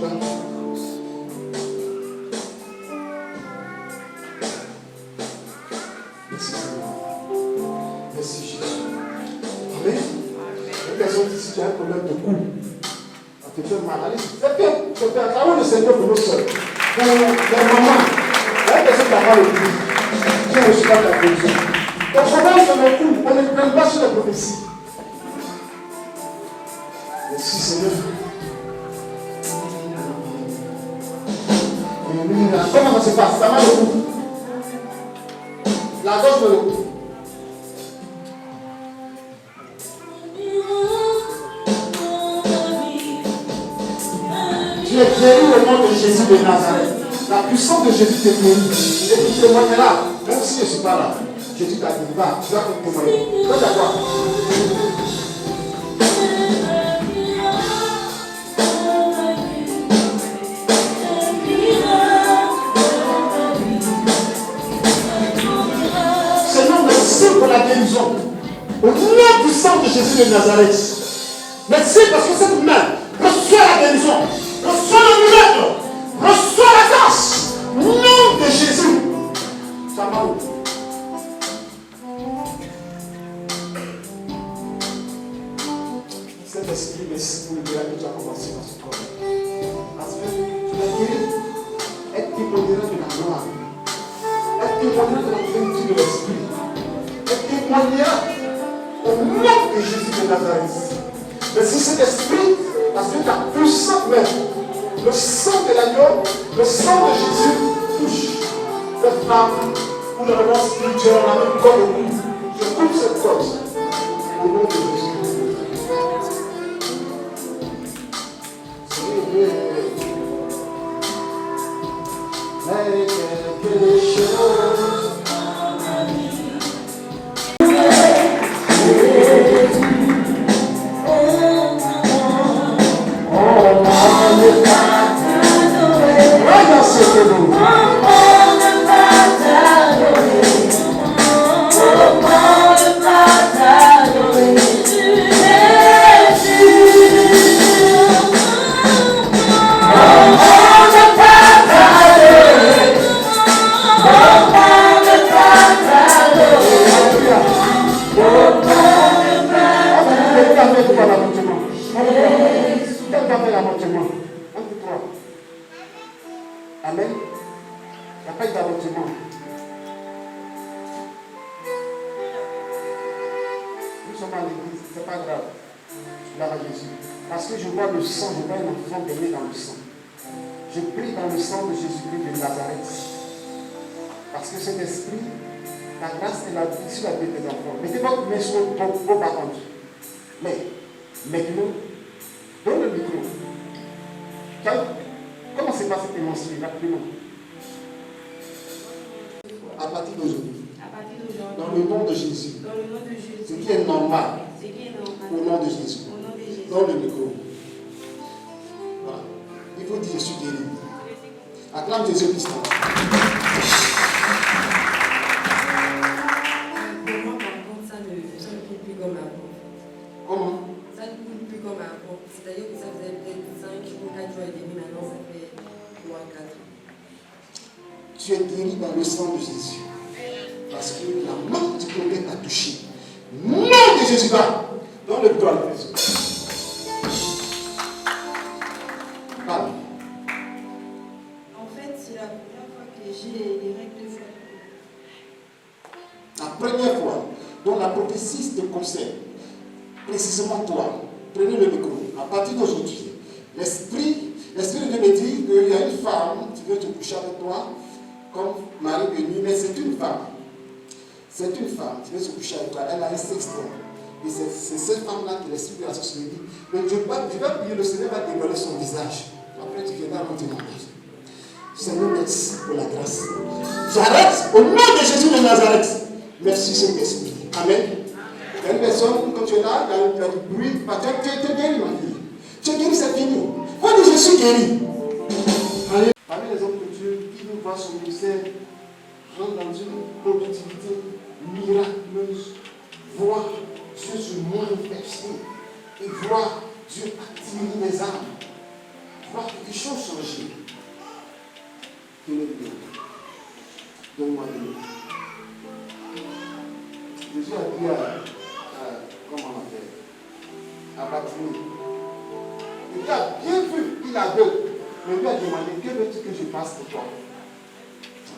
Jésus-Baptiste. Merci Seigneur. Merci Jésus. Amen. Une personne ici qui a un problème de cou. Ça te fait mal. Allez, c'est bien. Acclamons le Seigneur pour nos soeurs. Pour les mamans. Il y a une personne qui a mal au cou. Qui a reçu la guérison. Donc, problème sur le cou, on ne prend pas sur la prophétie. Merci Seigneur. Comment ça se passe? Ça mal au cou. La gauche de le cou. Tu es guéri au nom de Jésus de Nazareth. La puissance de Jésus te guérit. Et tu témoigneras, même si je ne suis pas là. Jésus t'a dit, va, tu vas te témoigner. Toi, d'accord. Seigneur, merci pour la guérison. Au nom du sang de Jésus de Nazareth. Merci parce que cette main reçoit la guérison, reçoit le miracle, reçoit la grâce. Au nom de Jésus. Ça va où? Saint-Esprit, merci pour le miracle que tu as commencé dans ce corps. Parce que tu l'as guéri. Être témoignant de la gloire. Être témoignant de la plénitude de l'Esprit. Être témoignant au nom de Jésus de Nazareth. Merci Saint-Esprit, parce que ta puissante main, le sang de l'agneau, le sang de Jésus touche cette femme pour le revoir spirituel, la même corps de cou. Je coupe cette cause au nom de Jésus. Mais quelque chose dans ma vie. Amen. Il n'y a pas d'avortement. Nous sommes à l'église, ce n'est pas grave. Là, Jésus. Parce que je vois le sang, je vois un enfant baigné dans le sang. Je prie dans le sang de Jésus-Christ de Nazareth. Parce que cet esprit, la grâce est la vie sur la vie des enfants. Mettez votre main sur vos par contre. Mais, maintenant, donne le micro. Comment s'est passé tes menstrues rapidement? À partir d'aujourd'hui. Dans le nom de Jésus. Ce qui est normal. Au nom de Jésus. Dans le micro. Voilà. Il faut dire je suis guéri. Acclame Jésus Christ. Pour moi, par contre, ça ne coule plus comme avant. Comment? Ça ne coule plus comme avant. C'est-à-dire que ça faisait peut-être 5 jours, 4 jours et demi, maintenant ça fait 3, 4 jours. Tu es guéri dans le sang de Jésus. Parce que la main du prophète t'a touché. Nom de Jésus va. Dans le doigt de Jésus. Parle. En fait, c'est la première fois que j'ai les règles de foi. La première fois dont la prophétie te concerne, précisément toi, prenez le micro. À partir d'aujourd'hui, l'Esprit de Dieu me dit qu'il y a une femme qui veut te coucher avec toi, comme Marie de nuit, mais c'est une femme. C'est une femme qui veut se coucher avec toi. Elle a un sexton. Et c'est cette femme-là qui l'Esprit de la source me dit. Donc je vais prier, le Seigneur va dévoiler son visage. Après, tu viendras à mon témoignage. Seigneur, merci pour la grâce. J'arrête au nom de Jésus de Nazareth. Merci, Saint-Esprit. Amen. Il y a une personne, quand tu es là, il y a du bruit. Tu es guéri, ma fille. Tu es guéri, c'est fini. Quoi dit je suis guéri? Allez. Parmi les hommes de Dieu qui nous voient son ministère, rentre dans une productivité miraculeuse, voient Dieu se manifester et voient Dieu attirer les âmes, voir quelque chose changer. Donne-moi de l'eau. Jésus a dit comment on appelle, à Bartimée. Il a bien vu qu'il avait, mais lui a demandé, que veux-tu que je fasse pour toi?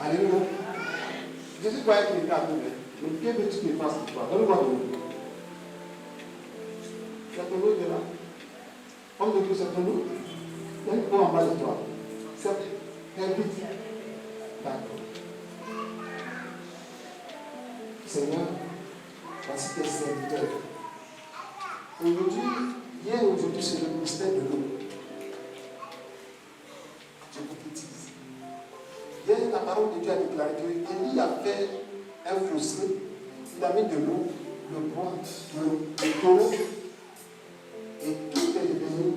Alléluia. Jésus croyait qu'il était aveugle. Mais que veux-tu que je fasse pour toi? Donne-moi de l'eau. Tu as ton eau de là? Homme de Dieu, c'est ton eau? Il y a une eau en bas de toi. C'est vite. D'accord. Seigneur, voici tes serviteurs. Aujourd'hui, c'est le mystère de l'eau. Je prophétise. Hier, la parole de Dieu a déclaré que Élie a fait un fossé. Il a mis de l'eau, le bois, le taureau, et tout est devenu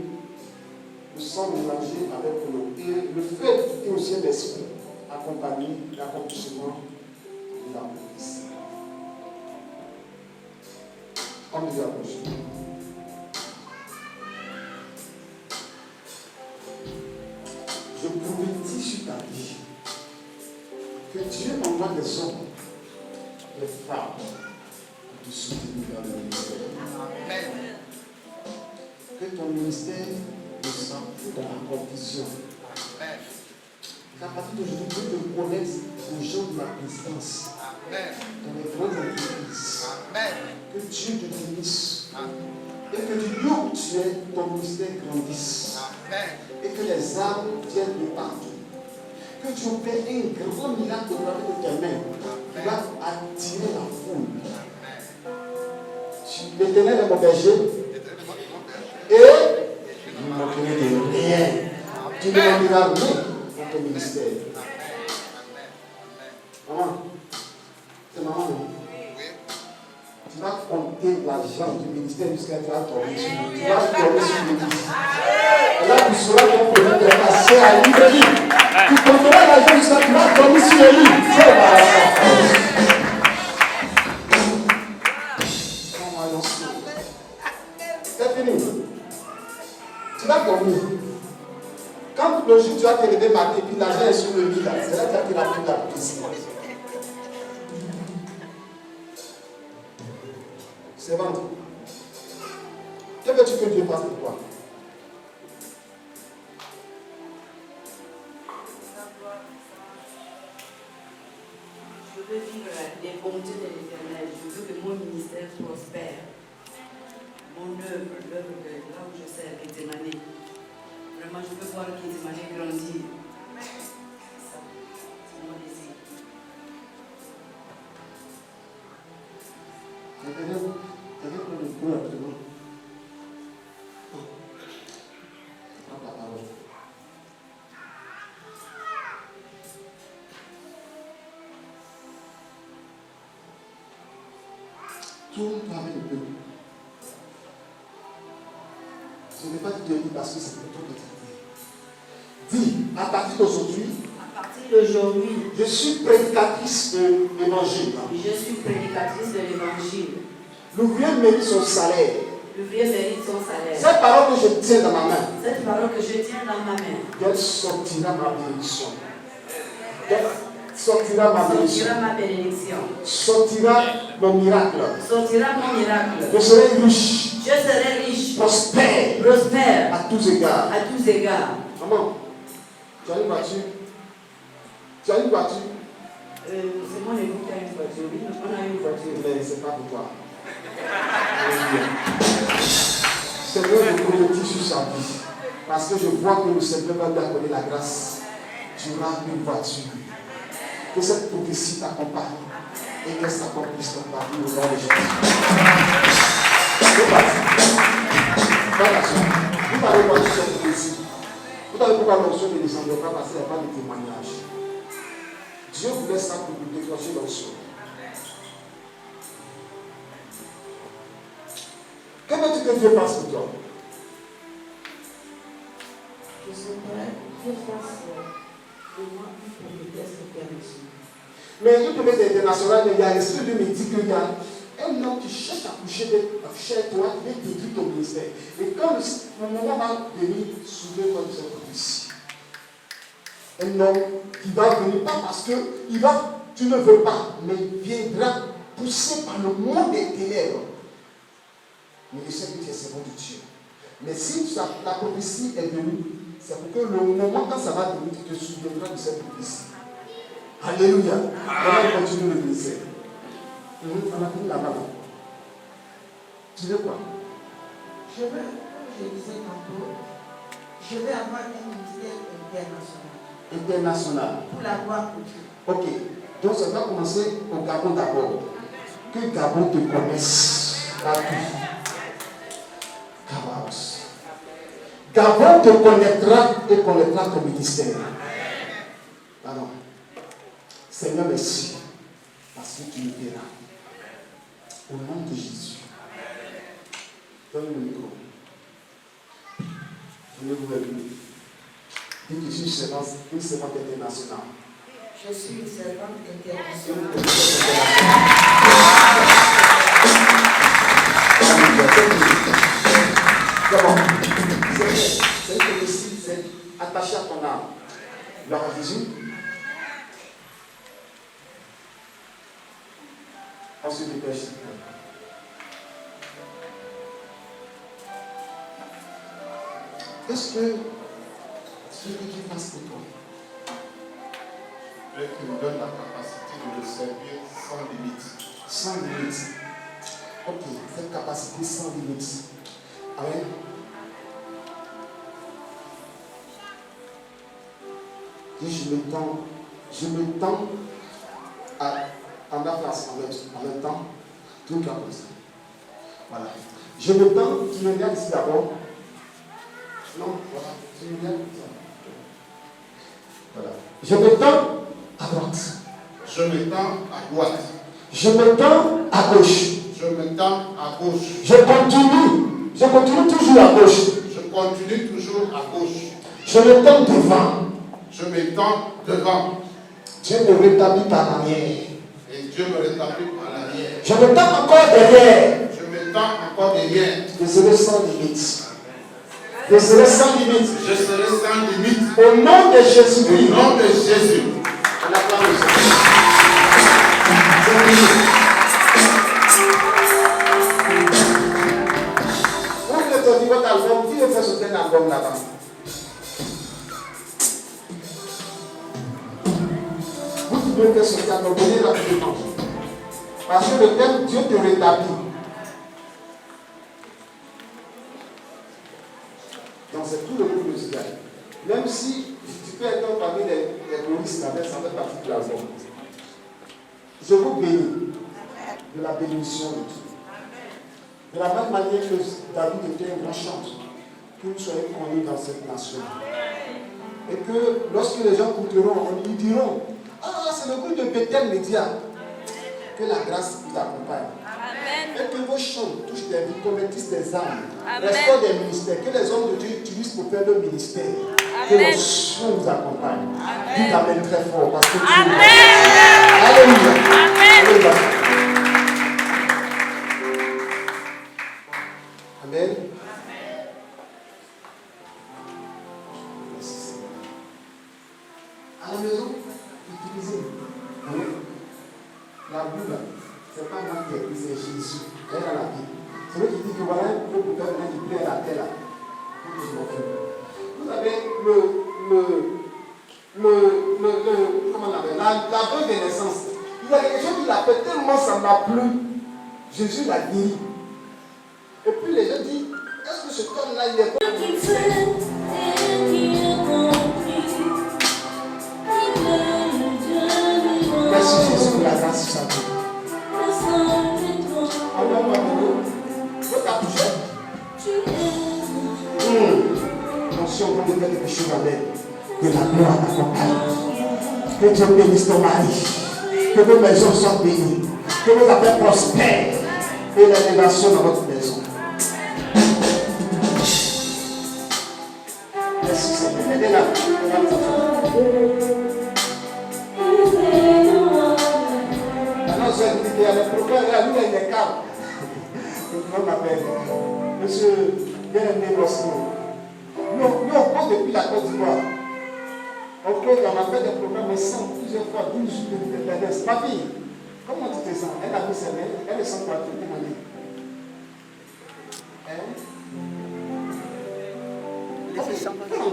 le sang mélangé avec l'eau. Et le feu qui est au ciel d'esprit accompagné l'accomplissement de la police. Comme Dieu a approché. Je prophétise sur ta vie que Dieu envoie des hommes, des femmes, pour te soutenir dans le ministère. Amen. Que ton ministère ne soit plus dans la confusion. Amen. Qu'à partir d'aujourd'hui, que tu connaisses les gens de la présidence. Amen. Dans les grandes entreprises. Amen. Que Dieu te bénisse. Amen. Et que du lieu où tu es, ton ministère grandisse. Amen. Et que les âmes viennent de partout. Que tu opères un grand miracle de tes mains qui va attirer la foule. L'Éternel est mon berger et je ne manquerai de rien. Tu ne manqueras rien dans ton ministère. Maman, c'est maman. Tu vas compter l'argent du ministère jusqu'à tu vas tomber sur l'église. Tu vas tomber sur l'église. Et là, tu sauras ton problème de passer à l'île. Tu compteras l'argent jusqu'à tu vas tomber sur l'église. C'est pas ça. C'est fini. Tu vas dormir. Quand le jour tu vas te lever matin et puis l'argent est sur le lit là, c'est là que tu n'as plus la prise. C'est ventre. Que veux-tu que Dieu fasse pour toi? Je veux vivre les bontés de l'Éternel. Je veux que mon ministère prospère. Mon œuvre, l'œuvre de là où je sers, Kétémané. Vraiment, je veux voir Kétémané grandir. C'est ça. C'est mon désir. T'avais pris le coup actuellement. Prends ta parole. Tourne-toi avec le peuple. Je ne vais pas te dire parce que c'est pour toi que tu dis. Dis, à partir d'aujourd'hui, je suis prédicatrice de l'évangile. Je suis prédicatrice de l'évangile. L'ouvrier mérite son salaire. L'ouvrier mérite son salaire. Cette parole que je tiens dans ma main. Cette parole que je tiens dans ma main. Elle sortira ma bénédiction. Sortira ma bénédiction. Sortira ma bénédiction. Sortira mon miracle. Sortira mon miracle. Je serai riche. Je serai riche. Prospère. Prospère. À tous égards. À tous égards. Maman, tu as une voiture? Tu as une voiture? C'est mon époux qui a une voiture. Oui, on a une voiture. Mais c'est pas pour toi. Seigneur, je prophétise sur sa vie. Parce que je vois que le Seigneur va lui accorder la grâce. Tu auras une voiture. Que cette prophétie t'accompagne et qu'elle s'accomplisse dans ta vie au nom de Jésus. C'est parti. Vous n'avez pas de cette prophétie. Vous n'avez pas l'onction de descendre pas parce qu'il n'y a pas de témoignage. Dieu vous laisse ça pour vous déclencher l'onction. Que veux-tu que Dieu fasse pour toi? Je souhaiterais que Dieu fasse de moi une prophétesse internationale. Mais une prophétesse internationale, il y a l'esprit de me dit qu'il y a Un homme qui cherche à coucher avec toi, il est détruit ton ministère. Et quand le moment va venir, souviens-toi de cette prophétie. Un homme qui va venir, pas parce que tu ne veux pas, mais il viendra poussé par le monde des ténèbres. Mais je sais que tu es servant de Dieu. Mais si la prophétie est venue, c'est pour que le moment quand ça va venir, tu te souviendras de cette prophétie. Alléluia. On va continuer le ministère. On a fini là-bas. Tu veux quoi? Je disais tantôt, je vais avoir un ministère international. International. Pour la gloire de Dieu. Ok. Donc ça va commencer au Gabon d'abord. Que Gabon te connaisse. Gabon te connaîtra et connaîtra ton ministère. Pardon. Seigneur, merci. Parce que tu me verras. Au nom de Jésus. Donne le micro. Je vais vous répondre. Dites que je suis une servante internationale. Je suis une servante internationale. C'est une prophétie, c'est attaché à ton âme. Gloire à Jésus. Ensuite, le pêche. Qu'est-ce que tu veux que Dieu fasse pour toi? Je veux qu'il me donne la capacité de le servir sans limite. Sans limite. Ok, cette capacité sans limite. Amen. Je me tends en ma place en même temps, toute la chose. Voilà. Je me tends, tu me regardes ici d'abord. Non, voilà, tu me regardes ici. Voilà. Je me tends à droite. Je me tends à droite. Je me tends à gauche. Je me tends à gauche. Je continue toujours à gauche. Je continue toujours à gauche. Je me tends devant. Je me tends devant. Dieu me rétablit par l'arrière. Et Dieu me rétablit par l'arrière. Je me tends encore derrière. Je me tends encore derrière. Je serai sans limite. Je serai sans limite. Je serai sans limite. Au nom de Jésus-Christ. Au nom de Jésus. On acclame le Seigneur. Ouvre votre album. Qui veut faire sauter un album là-bas? Vous pouvez faire sauter un album. Donnez rapidement. Parce que le thème, Dieu te rétablit. Donc c'est tout le groupe musical. Même si tu peux être parmi les choristes, ça fait partie de l'album. Je vous bénis de la bénédiction de Dieu. De la même manière que David était un grand chanteur, que vous soyez connus dans cette nation. Et que lorsque les gens écouteront, ils diront: ah, c'est le groupe de Bethel Média. Que la grâce vous accompagne. Et que vos chants touchent des vies, convertissent des âmes, restaurent des ministères. Que les hommes de Dieu utilisent pour faire le ministère. Que vos chants vous accompagnent. Dites Amen très fort parce que Dieu. Alléluia. Alléluia. Amen. Merci Seigneur. À la maison, utilisez. La boule, ce n'est pas moi qui ai pris, c'est Jésus. Elle est dans la Bible. C'est lui qui dit que voilà un peu pour faire venir qui plaît à la terre là. Vous savez, comment on appelle, la veuve de naissance. Il y a quelque chose qui l'a fait tellement ça m'a plu. Jésus l'a guéri. Et puis les gens disent, est-ce que ce homme-là, il est bon? Merci Jésus pour la grâce de sa vie. Attention, quand vous faites quelque chose avec, que la gloire t'accompagne. Que Dieu bénisse ton mari. Que vos maisons soient bénies. Que vos affaires prospèrent. Et l'élévation dans votre maison. Merci Seigneur. Elle est là. Maintenant, je vais vous dire il y a des problèmes, il y a des cas. Le monde m'appelle. Monsieur, bien-aimé Bosco. Nous, on cause depuis la Côte d'Ivoire. On cause, on a fait des programmes, mais sans plusieurs fois, 12 jours de TDS. Ma fille, comment tu te sens? Elle a mis ses mains, elle sent quoi? Tu peux m'en dire.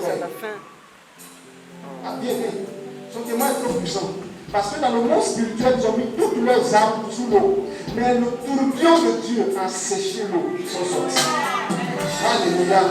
C'est la fin. Ah, bien, bien. Son témoin est trop puissant. Parce que dans le monde spirituel, ils ont mis toutes leurs armes sous l'eau. Mais le tourbillon de Dieu a séché l'eau. Ils sont sortis. Alléluia.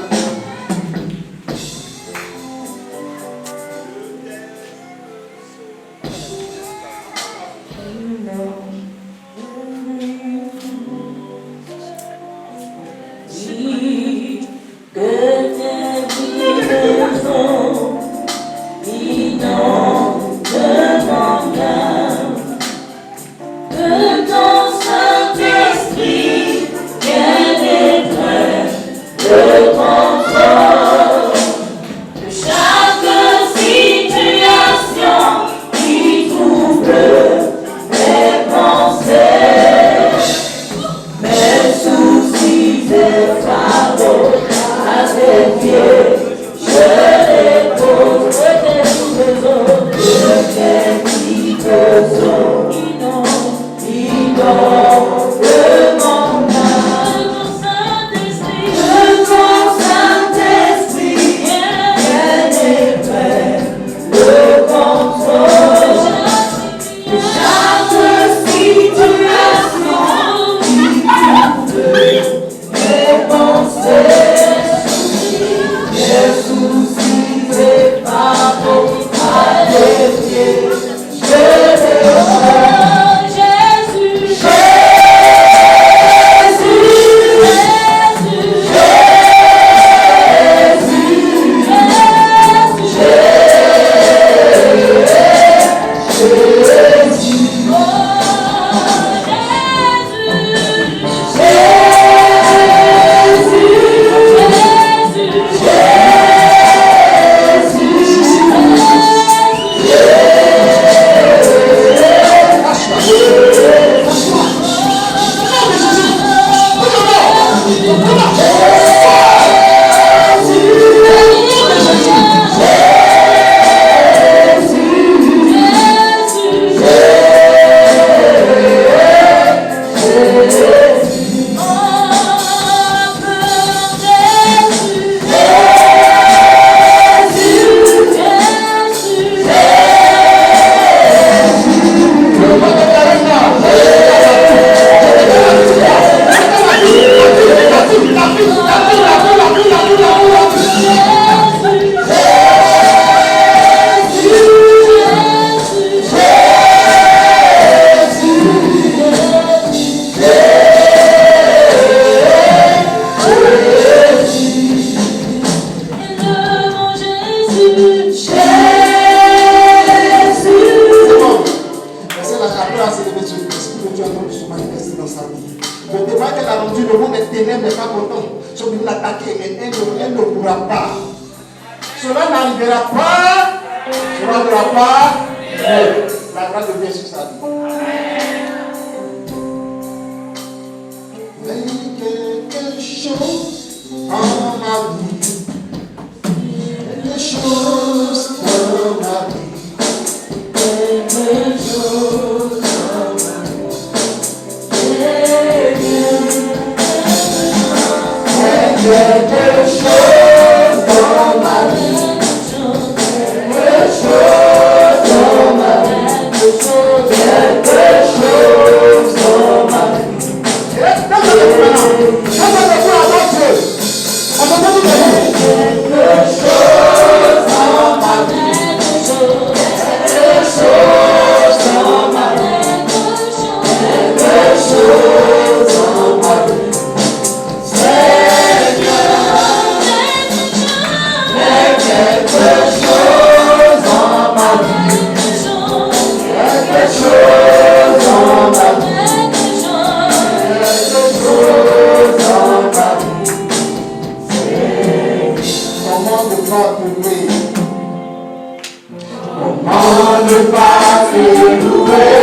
Comment ne pas te louer,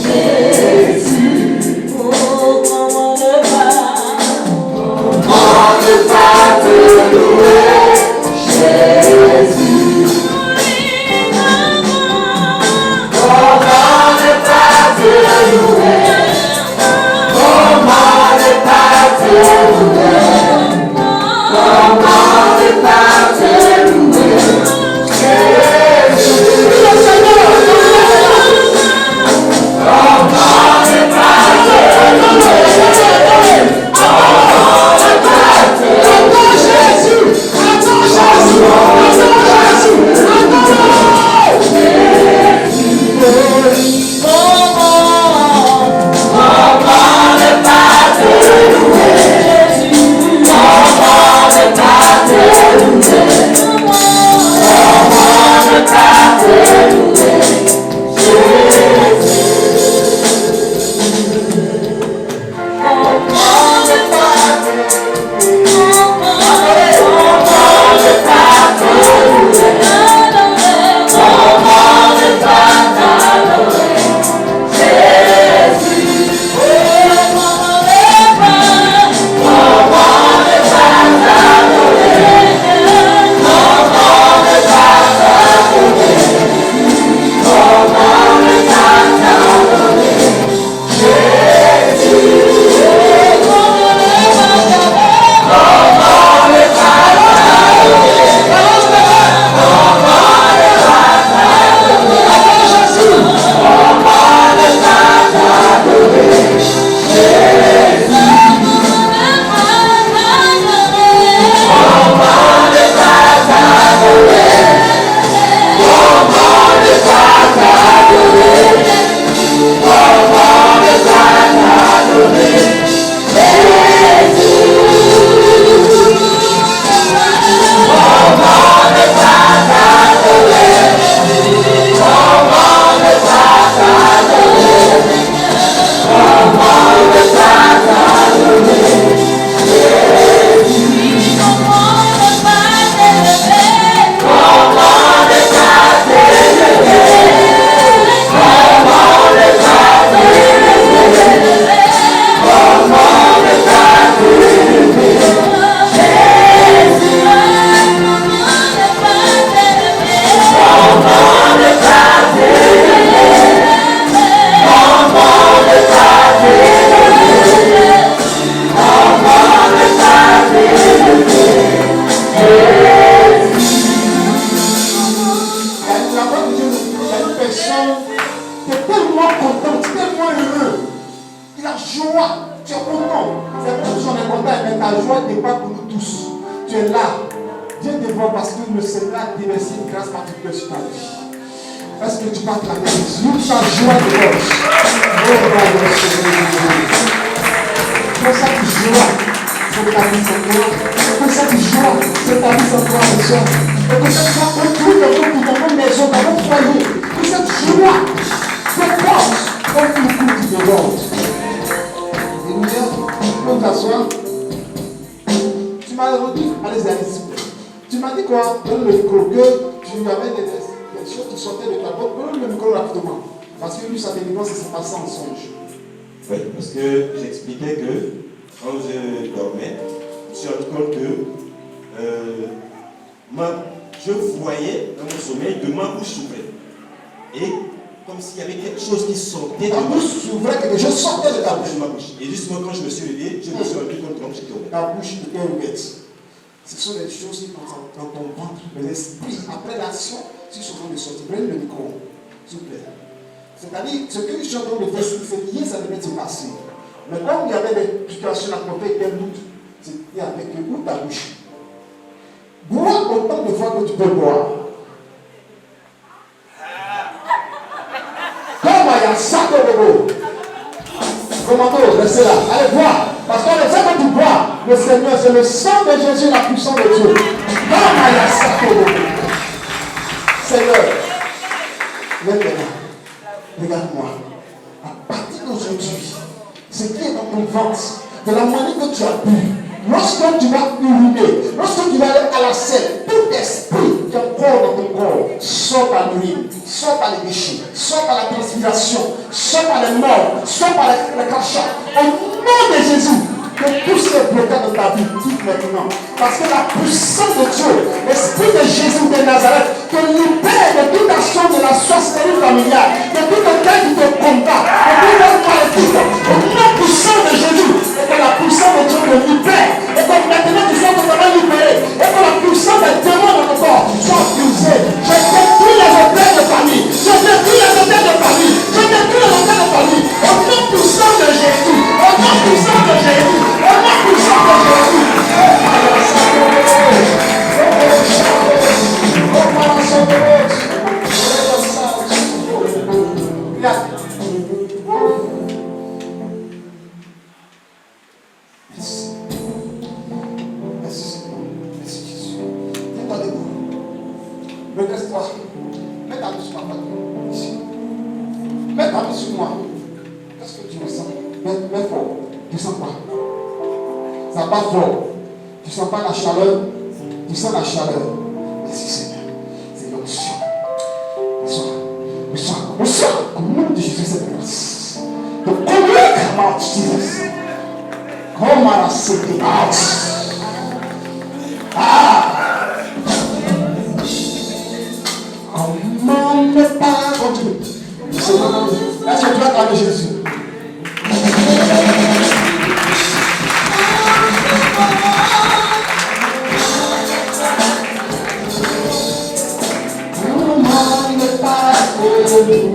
Jésus? joie, tu es content. C'est vrai que j'en ai content, mais ta joie n'est pas pour nous tous. Tu es là. Viens devant parce que le Seigneur a déversé une grâce particulière sur ta vie. Est-ce que tu peux acclamer Jésus? Ta joie de Dieu. Pour ça tu joie, c'est ta vie sans gloire. Pour ça tu joie, c'est ta vie sans gloire, mes soeurs. Et que ça soit autour de vous, dans vos maisons, dans vos foyers. Que cette joie te porte comme une coupe qui déborde. Alléluia. Tu peux t'asseoir. Tu m'as redit, allez-y, allez-y. Tu m'as dit quoi? Donne le micro, que tu avais des choses qui sortaient de ta bouche. Donne le micro rapidement. Parce que lui, sa délivrance, c'est passé en songe. Oui, parce que j'expliquais que quand je dormais, je me suis rendu compte que je voyais dans mon sommeil que ma bouche s'ouvrait. Et comme s'il y avait quelque chose qui sortait de ma bouche. s'ouvrait, quelque chose sortait de ta bouche. De ma bouche. Et justement, quand je me suis levé, je me suis rendu compte que j'étais ouvert. Ta bouche était ouverte. Ce sont des choses qui sont dans ton ventre, l'esprit. Après l'action, si sont en train de sortir, prenez le micro, s'il vous plaît. C'est-à-dire, ce que je suis en train de faire, c'est lié, ça devait se passer. Mais comme il y avait des situations à côté, des doutes, c'était avec le bout de ta bouche. Bois autant de fois que tu peux boire. Comme il y a ça de bobo. Commando, restez là. Allez, bois. Parce qu'on le sait que tu bois. Le Seigneur, c'est le sang de Jésus, la puissance de Dieu. Comme il y a ça de bobo. Seigneur, maintenant, regarde-moi. À partir d'aujourd'hui, ce qui est dans ton ventre, de la manière que tu as bu, lorsque tu vas uriner, lorsque tu vas aller à la selle, tout esprit qui est encore dans ton corps sort par l'urine, sort par les déchets, sort par la transpiration, sort par les morts, sort par les crachats. Au nom de Jésus, que tout ce qui est bloqué dans ta vie, quitte maintenant. Parce que la puissance de Dieu, l'esprit de Jésus de Nazareth, te libère de toute action de la sorcellerie familiale, de tout autel qui te combat, de toute maladie. Au nom puissant de Jésus, et que la puissance de Dieu te libère, et que maintenant tu sois totalement libéré, et que la puissance des démons dans ton corps soit fusée. Je détruis les hôtels de famille, je détruis les hôtels de famille, je détruis les hôtels de famille. Au nom puissant de Jésus, au nom puissant de Jésus, au nom puissant de Jésus. Redresse-toi. Mets ta main sur ma poitrine. Ici. Mets ta main sur moi. Qu'est-ce que tu ressens? Mets fort. Tu sens pas. Ça bat fort. Tu sens pas la chaleur. Tu sens la chaleur. Merci Seigneur. C'est l'onction. Reçois. Au nom de Jésus, cette grâce. De convaincre ma Jesus. Comme à la cité. Comment ne pas continuer? Est-ce que tu vas calmer Jésus? Comment ne pas continuer?